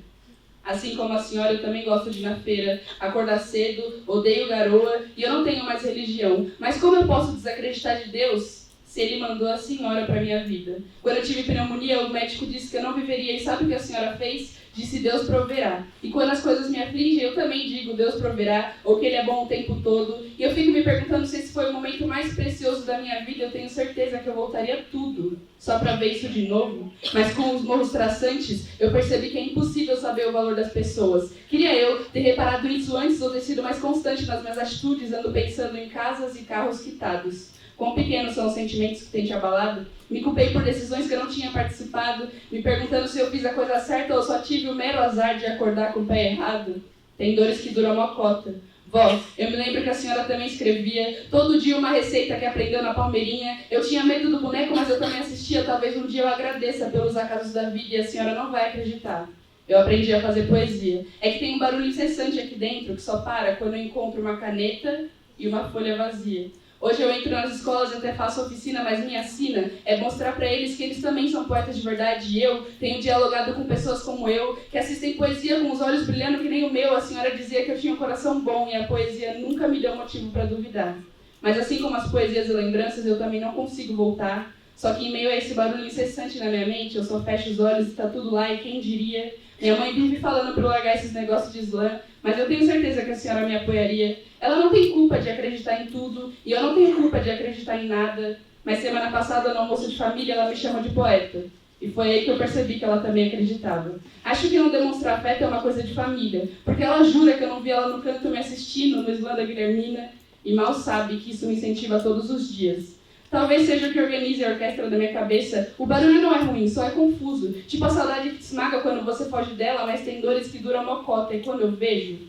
Speaker 2: Assim como a senhora, eu também gosto de ir na feira, acordar cedo, odeio garoa e eu não tenho mais religião. Mas como eu posso desacreditar de Deus se Ele mandou a senhora para minha vida? Quando eu tive pneumonia, o médico disse que eu não viveria e sabe o que a senhora fez? Disse Deus proverá. E quando as coisas me afligem, eu também digo Deus proverá, ou que Ele é bom o tempo todo. E eu fico me perguntando se esse foi o momento mais precioso da minha vida. Eu tenho certeza que eu voltaria tudo, só para ver isso de novo. Mas com os morros traçantes, eu percebi que é impossível saber o valor das pessoas. Queria eu ter reparado isso antes ou ter sido mais constante nas minhas atitudes, ando pensando em casas e carros quitados. Quão pequenos são os sentimentos que têm te abalado? Me culpei por decisões que eu não tinha participado, me perguntando se eu fiz a coisa certa ou só tive o mero azar de acordar com o pé errado. Tem dores que duram mocota. Vó, eu me lembro que a senhora também escrevia todo dia uma receita que aprendeu na Palmeirinha. Eu tinha medo do boneco, mas eu também assistia. Talvez um dia eu agradeça pelos acasos da vida e a senhora não vai acreditar. Eu aprendi a fazer poesia. É que tem um barulho incessante aqui dentro que só para quando eu encontro uma caneta e uma folha vazia. Hoje eu entro nas escolas e até faço oficina, mas minha sina é mostrar para eles que eles também são poetas de verdade. E eu tenho dialogado com pessoas como eu, que assistem poesia com os olhos brilhando que nem o meu. A senhora dizia que eu tinha um coração bom e a poesia nunca me deu motivo para duvidar. Mas assim como as poesias e lembranças, eu também não consigo voltar. Só que em meio a esse barulho incessante na minha mente, eu só fecho os olhos e tá tudo lá, e quem diria? Minha mãe vive falando para eu largar esses negócios de slam, mas eu tenho certeza que a senhora me apoiaria. Ela não tem culpa de acreditar em tudo, e eu não tenho culpa de acreditar em nada. Mas semana passada, no almoço de família, ela me chamou de poeta. E foi aí que eu percebi que ela também acreditava. Acho que não demonstrar afeto é uma coisa de família, porque ela jura que eu não vi ela no canto me assistindo, no slam da Guilhermina, e mal sabe que isso me incentiva todos os dias. Talvez seja o que organize a orquestra da minha cabeça. O barulho não é ruim, só é confuso. Tipo a saudade que te esmaga quando você foge dela, mas tem dores que duram mocota. E quando eu vejo,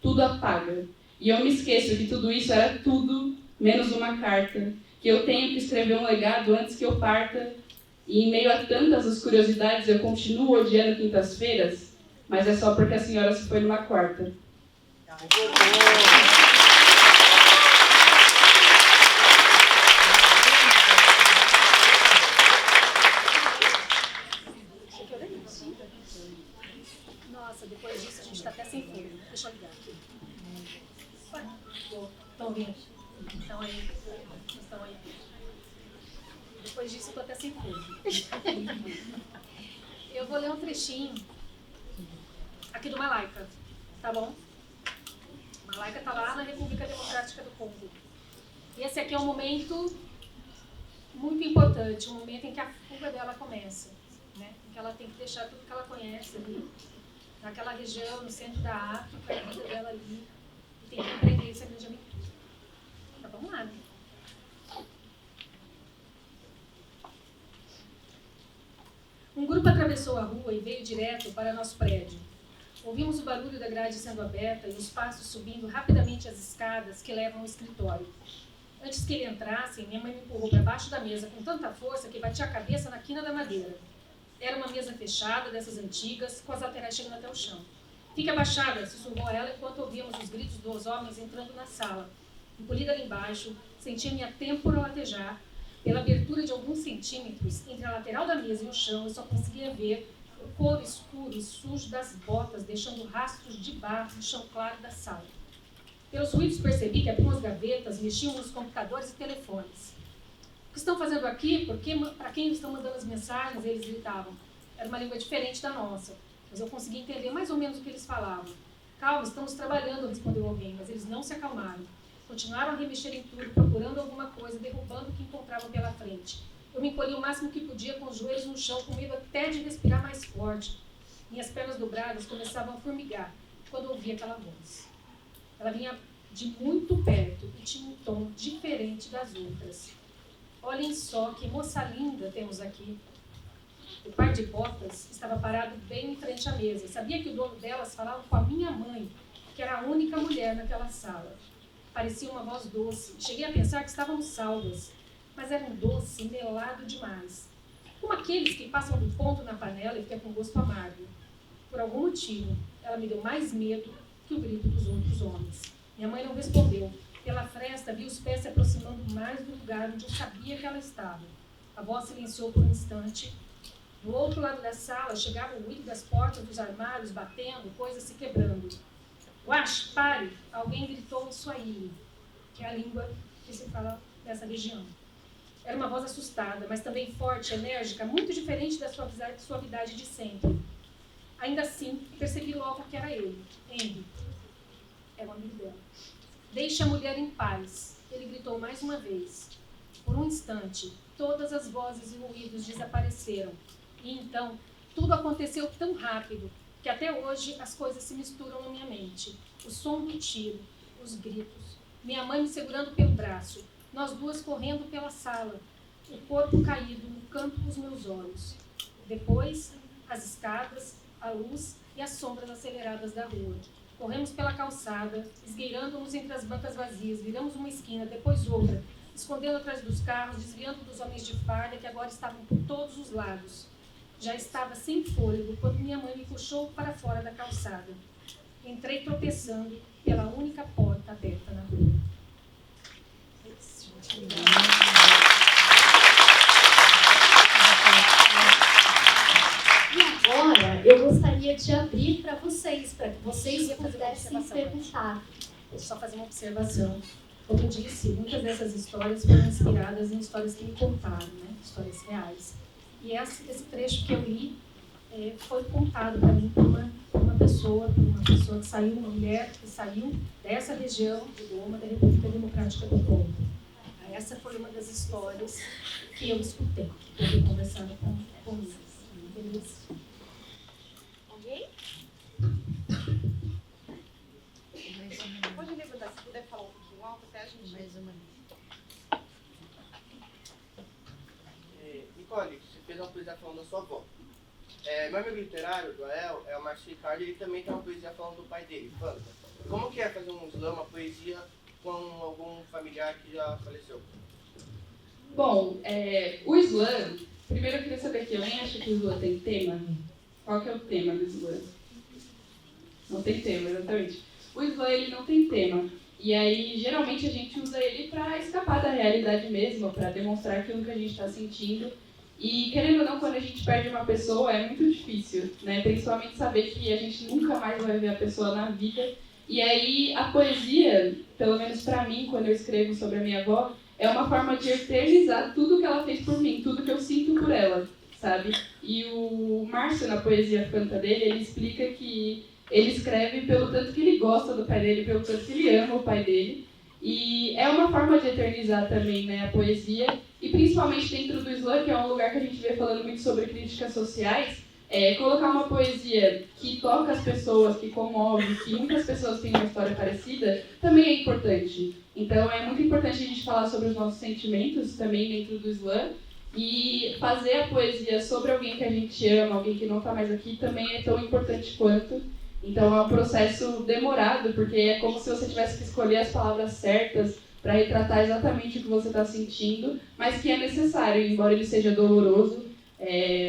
Speaker 2: tudo apaga. E eu me esqueço que tudo isso era tudo, menos uma carta. Que eu tenho que escrever um legado antes que eu parta. E em meio a tantas as curiosidades, eu continuo odiando quintas-feiras. Mas é só porque a senhora se foi numa quarta.
Speaker 4: Nossa, depois disso a gente está até sem fogo. Deixa eu ligar aqui. Estão ouvindo? Estão aí? Estão aí? Depois disso eu estou até sem fogo. Eu vou ler um trechinho aqui do Malaika, tá bom? Malaika está lá na República Democrática do Congo. E esse aqui é um momento muito importante, um momento em que a fuga dela começa, né? Em que ela tem que deixar tudo que ela conhece ali, naquela região, no centro da África, a vida dela ali, e tem que empreender essa grande aventura. Tá, vamos lá, né? Um grupo atravessou a rua e veio direto para nosso prédio. Ouvimos o barulho da grade sendo aberta e os passos subindo rapidamente as escadas que levam ao escritório. Antes que ele entrasse, minha mãe me empurrou para baixo da mesa com tanta força que bati a cabeça na quina da madeira. Era uma mesa fechada, dessas antigas, com as laterais chegando até o chão. Fique abaixada, sussurrou ela enquanto ouvíamos os gritos dos homens entrando na sala. Encolhida ali embaixo, sentia minha têmpora latejar. Pela abertura de alguns centímetros entre a lateral da mesa e o chão, eu só conseguia ver o couro escuro e sujo das botas, deixando rastros de barro no chão claro da sala. Pelos ruídos percebi que algumas gavetas mexiam nos computadores e telefones. O que estão fazendo aqui? Para quem estão mandando as mensagens? Eles gritavam. Era uma língua diferente da nossa, mas eu consegui entender mais ou menos o que eles falavam. Calma, estamos trabalhando, respondeu alguém, mas eles não se acalmaram. Continuaram a remexer em tudo, procurando alguma coisa, derrubando o que encontravam pela frente. Eu me encolhi o máximo que podia, com os joelhos no chão, com medo até de respirar mais forte. Minhas pernas dobradas começavam a formigar quando ouvi aquela voz. Ela vinha de muito perto e tinha um tom diferente das outras. Olhem só que moça linda temos aqui. O par de botas estava parado bem em frente à mesa. Sabia que o dono delas falava com a minha mãe, que era a única mulher naquela sala. Parecia uma voz doce. Cheguei a pensar que estávamos salvas, mas era um doce melado demais. Como aqueles que passam do ponto na panela e ficam com gosto amargo. Por algum motivo, ela me deu mais medo que o grito dos outros homens. Minha mãe não respondeu. Pela fresta, vi os pés se aproximando mais do lugar onde eu sabia que ela estava. A voz silenciou por um instante. Do outro lado da sala, chegava o ruído das portas dos armários batendo, coisas se quebrando. Uash, pare! Alguém gritou em Swahili, que é a língua que se fala dessa região. Era uma voz assustada, mas também forte, enérgica, muito diferente da suavidade de sempre. Ainda assim, percebi logo que era ele, Henry. Era o amigo dela. Deixe a mulher em paz, ele gritou mais uma vez. Por um instante, todas as vozes e ruídos desapareceram. E então, tudo aconteceu tão rápido que até hoje as coisas se misturam na minha mente. O som do tiro, os gritos, minha mãe me segurando pelo braço, nós duas correndo pela sala, o corpo caído no canto dos meus olhos. Depois, as escadas, a luz e as sombras aceleradas da rua. Corremos pela calçada, esgueirando-nos entre as bancas vazias, viramos uma esquina, depois outra, escondendo atrás dos carros, desviando dos homens de farda que agora estavam por todos os lados. Já estava sem fôlego quando minha mãe me puxou para fora da calçada. Entrei tropeçando pela única porta aberta na rua.
Speaker 1: E agora eu gostaria de abrir para vocês que vocês pudessem perguntar.
Speaker 4: Deixa eu só fazer uma observação. Como eu disse, muitas dessas histórias foram inspiradas em histórias que me contaram, né? Histórias reais. E esse trecho que eu li foi contado para mim por uma pessoa que saiu, uma mulher que saiu dessa região de Goma, da República Democrática do Congo. Essa foi uma das histórias que eu escutei, que eu fui conversando com eles. Beleza?
Speaker 7: Alguém? Pode levantar, se puder falar um pouquinho alto, até a gente... Mais uma vez.
Speaker 8: Nicole, você fez uma poesia falando da sua avó. Meu amigo literário, Joel, é o Márcio Ricardo, e ele também tem uma poesia falando do pai dele, Fanta. Como que é fazer um slam, uma poesia, com algum familiar que já faleceu?
Speaker 2: Bom, o slam, primeiro eu queria saber aqui, alguém acha que o slam tem tema? Qual que é o tema do slam? Não tem tema, exatamente. O slam, ele não tem tema. E aí, geralmente, a gente usa ele para escapar da realidade mesmo, para demonstrar aquilo que a gente está sentindo. E, querendo ou não, quando a gente perde uma pessoa, é muito difícil, né? Principalmente saber que a gente nunca mais vai ver a pessoa na vida. E aí, a poesia, pelo menos para mim, quando eu escrevo sobre a minha avó, é uma forma de eternizar tudo que ela fez por mim, tudo que eu sinto por ela, sabe? E o Márcio, na poesia Fanta dele, ele explica que ele escreve pelo tanto que ele gosta do pai dele, pelo tanto que ele ama o pai dele. E é uma forma de eternizar também, né, a poesia. E principalmente dentro do slam, que é um lugar que a gente vê falando muito sobre críticas sociais, colocar uma poesia que toca as pessoas, que comove, que muitas pessoas têm uma história parecida, também é importante. Então é muito importante a gente falar sobre os nossos sentimentos também dentro do slam. E fazer a poesia sobre alguém que a gente ama, alguém que não está mais aqui, também é tão importante quanto. Então é um processo demorado, porque é como se você tivesse que escolher as palavras certas para retratar exatamente o que você está sentindo, mas que é necessário, embora ele seja doloroso.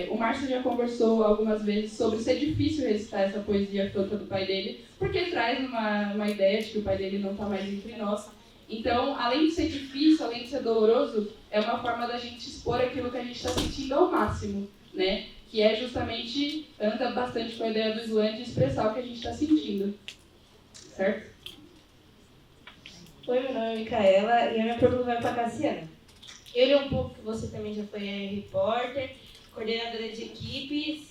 Speaker 2: O Márcio já conversou algumas vezes sobre ser difícil recitar essa poesia Fanta do pai dele, porque traz uma ideia de que o pai dele não está mais entre nós. Então, além de ser difícil, além de ser doloroso, é uma forma da gente expor aquilo que a gente está sentindo ao máximo, né? Que é justamente, anda bastante com a ideia do slam de expressar o que a gente está sentindo. Certo?
Speaker 9: Oi, meu nome é Micaela e a minha pergunta vai para a Cassiana. Eu li um pouco que você também já foi repórter, coordenadora de equipes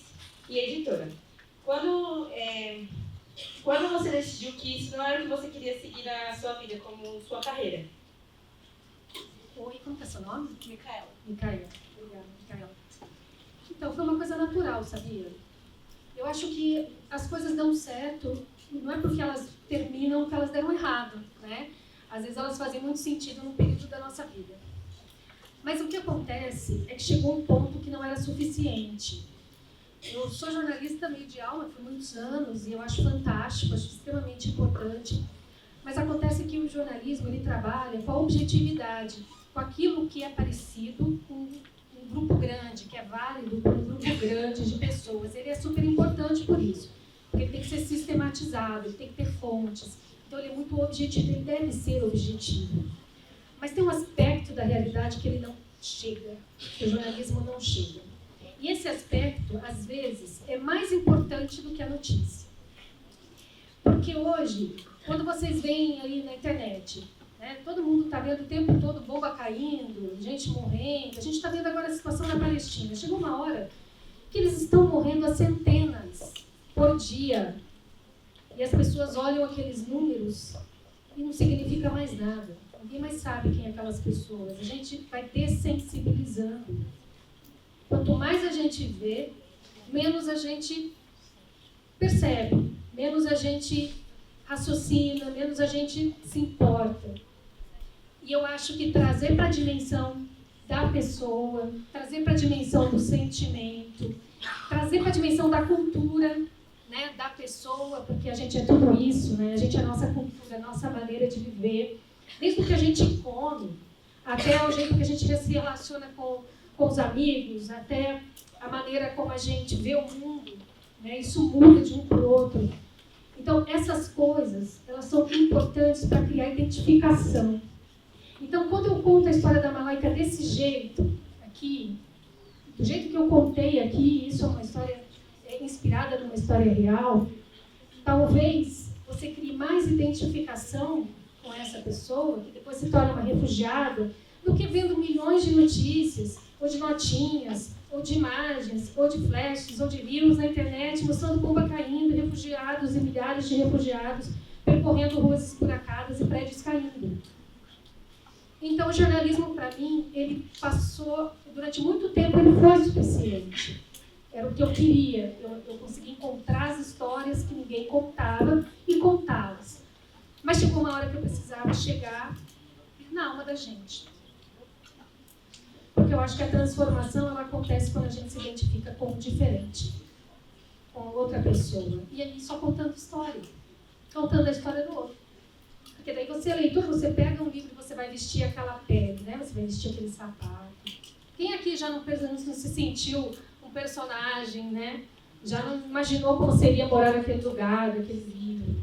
Speaker 9: e editora. Quando você decidiu que isso não era o que você queria seguir na sua vida, como sua carreira?
Speaker 4: Oi, como que é seu nome?
Speaker 9: Micaela.
Speaker 4: Micaela. Obrigada, Micaela. Então, foi uma coisa natural, sabia? Eu acho que as coisas dão certo, não é porque elas terminam que elas deram errado, né? Às vezes elas fazem muito sentido num período da nossa vida. Mas o que acontece é que chegou um ponto que não era suficiente. Eu sou jornalista meio de aula por muitos anos e eu acho fantástico, acho extremamente importante. Mas acontece que o jornalismo ele trabalha com a objetividade, com aquilo que é parecido com um grupo grande, que é válido para um grupo grande de pessoas. Ele é super importante por isso, porque ele tem que ser sistematizado, ele tem que ter fontes. Então ele é muito objetivo, ele deve ser objetivo. Mas tem um aspecto da realidade que ele não chega, que o jornalismo não chega. E esse aspecto, às vezes, é mais importante do que a notícia. Porque hoje, quando vocês veem aí na internet, né, todo mundo está vendo o tempo todo bomba caindo, gente morrendo, a gente está vendo agora a situação na Palestina. Chegou uma hora que eles estão morrendo a centenas por dia. E as pessoas olham aqueles números e não significa mais nada. Ninguém mais sabe quem é aquelas pessoas. A gente vai dessensibilizando. Quanto mais a gente vê, menos a gente percebe, menos a gente raciocina, menos a gente se importa. E eu acho que trazer para a dimensão da pessoa, trazer para a dimensão do sentimento, trazer para a dimensão da cultura, né, da pessoa, porque a gente é tudo isso, né? A gente é a nossa cultura, a nossa maneira de viver. Desde o que a gente come, até o jeito que a gente se relaciona com os amigos, até a maneira como a gente vê o mundo, né? Isso muda de um para o outro. Então, essas coisas, elas são importantes para criar identificação. Então, quando eu conto a história da Malaika desse jeito, aqui, do jeito que eu contei aqui, isso é uma história inspirada numa história real, talvez você crie mais identificação com essa pessoa, que depois se torna uma refugiada, do que vendo milhões de notícias, ou de notinhas, ou de imagens, ou de flashes, ou de reels na internet, mostrando bomba caindo, refugiados e milhares de refugiados percorrendo ruas esburacadas e prédios caindo. Então, o jornalismo, para mim, ele passou, durante muito tempo, ele foi suficiente. Era o que eu queria. Eu consegui encontrar as histórias que ninguém contava e contá-las. Mas chegou uma hora que eu precisava chegar na alma da gente. Porque eu acho que a transformação ela acontece quando a gente se identifica com o diferente, com outra pessoa. E aí só contando história, contando a história do outro. Porque daí você é leitor, você pega um livro e você vai vestir aquela pele, né? Você vai vestir aquele sapato. Quem aqui já não se sentiu um personagem, né? Já não imaginou como seria morar naquele lugar, naquele livro?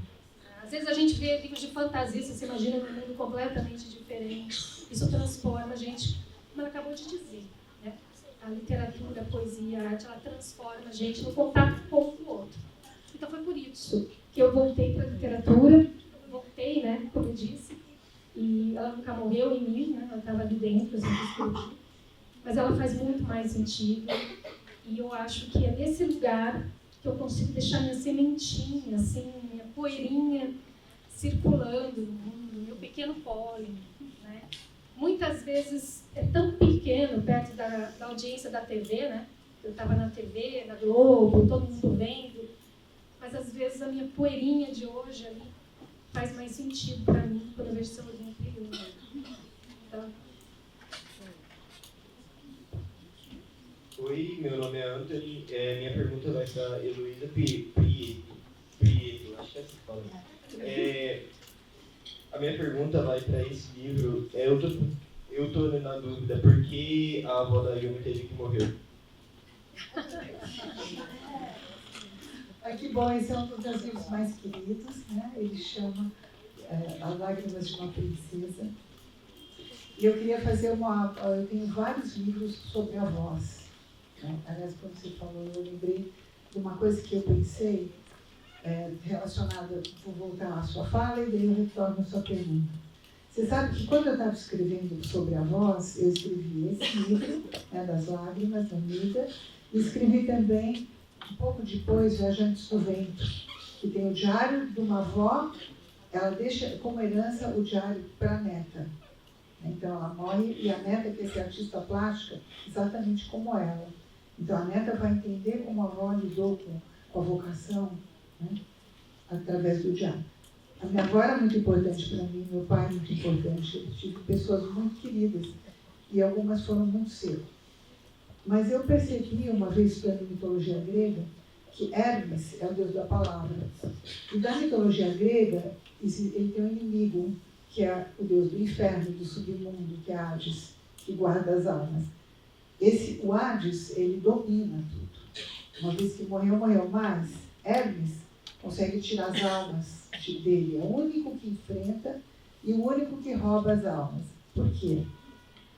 Speaker 4: Às vezes a gente vê livros de fantasia, você se imagina num mundo completamente diferente. Isso transforma a gente, como ela acabou de dizer, né? A literatura, a poesia, a arte, ela transforma a gente no contato com o outro. Então foi por isso que eu voltei para a literatura, voltei, né, como eu disse, e ela nunca morreu em mim, né? Ela estava ali dentro, eu sempre escrevi. Mas ela faz muito mais sentido, e eu acho que é nesse lugar que eu consigo deixar minha sementinha, assim, minha poeirinha circulando no mundo, meu pequeno pólen, né? Muitas vezes é tão pequeno perto da audiência da TV, né? Eu estava na TV, na Globo, todo mundo vendo, mas às vezes a minha poeirinha de hoje ali faz mais sentido para mim quando eu vejo seu olhinho brilhando. Então,
Speaker 10: oi, meu nome é Anthony. Minha pergunta vai para a Heloísa Prieto, acho que é assim que fala. A minha pergunta vai para esse livro. Eu tô na dúvida, por que a avó da Yumi teve que morrer?
Speaker 6: Que bom, esse é um dos meus livros mais queridos, né? Ele chama As Lágrimas de uma Princesa. E eu queria fazer eu tenho vários livros sobre avós. Né? Aliás, quando você falou, eu lembrei de uma coisa que eu pensei relacionada, vou voltar à sua fala e daí eu retorno à sua pergunta. Você sabe que quando eu estava escrevendo sobre avós, eu escrevi esse livro, das Lágrimas, da Mida, e escrevi também, um pouco depois, Viajantes do Vento, que tem o diário de uma avó, ela deixa como herança o diário para a neta. Então ela morre e a neta quer ser artista plástica exatamente como ela. Então a neta vai entender como a avó lidou com a vocação, né, através do diário. A minha avó era muito importante para mim, meu pai muito importante. Eu tive pessoas muito queridas e algumas foram muito cedo. Mas eu percebi, uma vez estudando mitologia grega, que Hermes é o deus da palavra. E da mitologia grega, ele tem um inimigo, que é o deus do inferno, do submundo, que é Hades, que guarda as almas. O Hades, ele domina tudo. Uma vez que morreu, mas Hermes consegue tirar as almas dele. É o único que enfrenta e o único que rouba as almas. Por quê?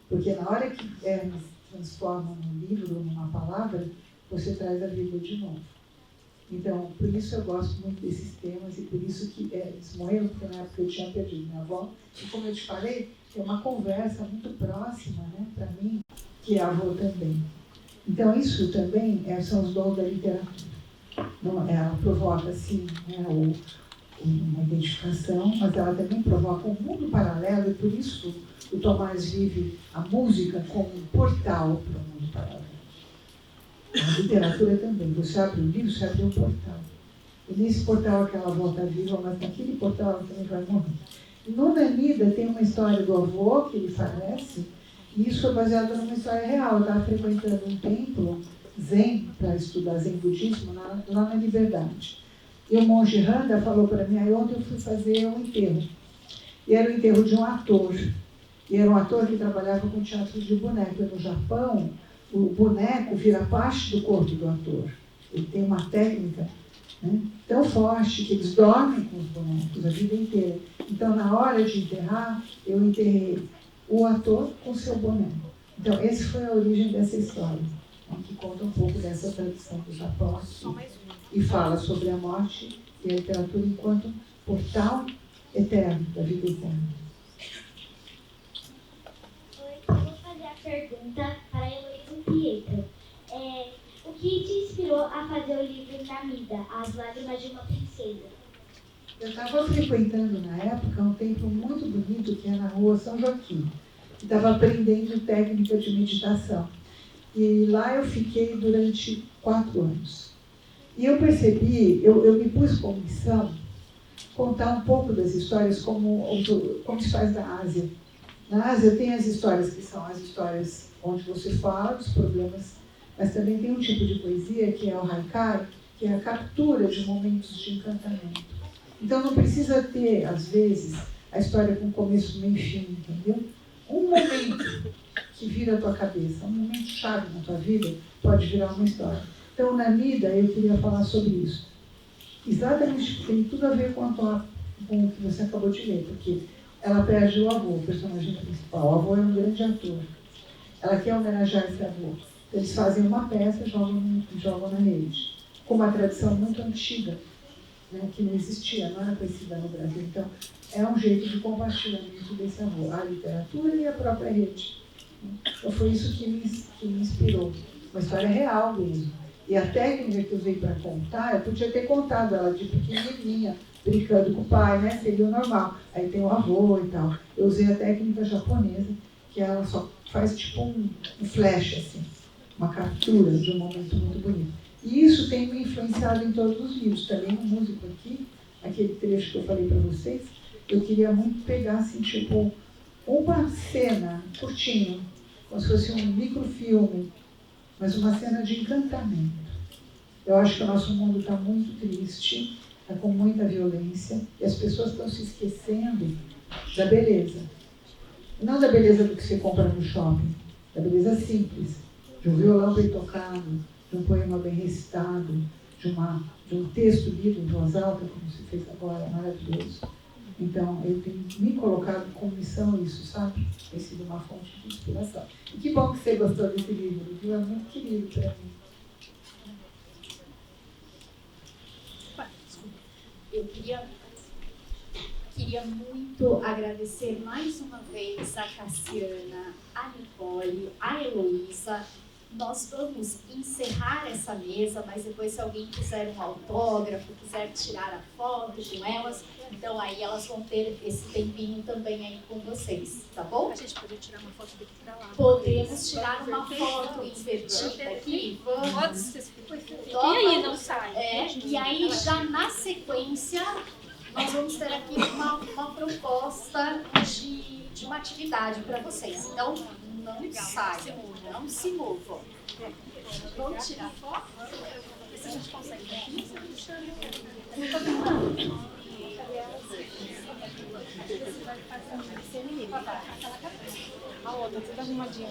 Speaker 6: Porque na hora que Hermes transforma num livro ou numa palavra, você traz a vida de novo. Então, por isso eu gosto muito desses temas e por isso que eles morreram, porque na época eu tinha perdido minha avó. E como eu te falei, é uma conversa muito próxima, né, para mim, que é a avó também. Então, isso também são os dons da literatura. Não, ela provoca, sim, né, uma identificação, mas ela também provoca um mundo paralelo e por isso o Tomás vive a música como um portal para o mundo paralelo. A literatura também. Você abre um livro, você abre um portal. E nesse portal aquela avó está viva, mas naquele portal ela também vai morrer. No Nanida tem uma história do avô que ele falece, e isso é baseado numa história real. Eu estava frequentando um templo Zen, para estudar Zen budismo, lá na Liberdade. E o monge Randa falou para mim, aí ontem eu fui fazer um enterro. E era o enterro de um ator. E era um ator que trabalhava com teatro de boneco. E no Japão, o boneco vira parte do corpo do ator. Ele tem uma técnica, né, tão forte que eles dormem com os bonecos a vida inteira. Então, na hora de enterrar, eu enterrei o ator com o seu boneco. Então, essa foi a origem dessa história, né, que conta um pouco dessa tradição do Japão aqui. E fala sobre a morte e a literatura enquanto portal eterno, da vida eterna.
Speaker 11: Oi, eu vou fazer a pergunta para a Heloísa Pietro. O que te inspirou a fazer o livro Namida, As Lágrimas de uma Princesa?
Speaker 6: Eu estava frequentando na época um templo muito bonito que é na rua São Joaquim. Estava aprendendo técnica de meditação. E lá eu fiquei durante 4 anos. E eu percebi, eu me pus como missão contar um pouco das histórias como se faz na Ásia. Na Ásia tem as histórias que são as histórias onde você fala dos problemas, mas também tem um tipo de poesia que é o haikai, que é a captura de momentos de encantamento. Então não precisa ter, às vezes, a história com começo, meio e fim, entendeu? Um momento que vira a tua cabeça, um momento chave na tua vida, pode virar uma história. Então, na Mida, eu queria falar sobre isso. Exatamente, tem tudo a ver com o que você acabou de ler, porque ela perde o avô, o personagem principal. O avô é um grande ator. Ela quer homenagear esse avô. Eles fazem uma peça e jogam na rede. Com uma tradição muito antiga, né, que não existia, não era conhecida no Brasil. Então, é um jeito de compartilhamento desse avô, a literatura e a própria rede. Então, foi isso que me inspirou. Uma história real mesmo. E a técnica que eu usei para contar, eu podia ter contado ela de pequenininha, brincando com o pai, né? Seria o normal. Aí tem o avô e tal. Eu usei a técnica japonesa, que ela só faz tipo um flash, assim, uma captura de um momento muito bonito. E isso tem me influenciado em todos os livros. Também no músico aqui, aquele trecho que eu falei para vocês, eu queria muito pegar, assim, tipo, uma cena curtinha, como se fosse um microfilme, mas uma cena de encantamento. Eu acho que o nosso mundo está muito triste, está com muita violência, e as pessoas estão se esquecendo da beleza. Não da beleza do que você compra no shopping, da beleza simples, de um violão bem tocado, de um poema bem recitado, de um texto lido em voz alta, como você fez agora, maravilhoso. Então, eu tenho me colocado como missão isso, sabe? Tem sido uma fonte de inspiração. E que bom que você gostou desse livro, viu? É muito querido para mim.
Speaker 1: Eu queria muito agradecer mais uma vez a Cassiana, a Nicole, a Heloísa. Nós vamos encerrar essa mesa, mas depois se alguém quiser um autógrafo, quiser tirar a foto com elas, então aí elas vão ter esse tempinho também aí com vocês, tá bom?
Speaker 4: A gente poderia tirar uma foto daqui pra lá.
Speaker 1: Podemos tirar uma foto invertida aqui, vamos.
Speaker 4: Pode ser. E
Speaker 1: Toma.
Speaker 4: aí, não sai.
Speaker 1: E aí já na sequência nós vamos ter aqui uma proposta de uma atividade para vocês. Então não saiam, não se movam. Vamos tirar foto?
Speaker 4: Se a gente consegue aqui, você não chama. A outra, toda arrumadinha.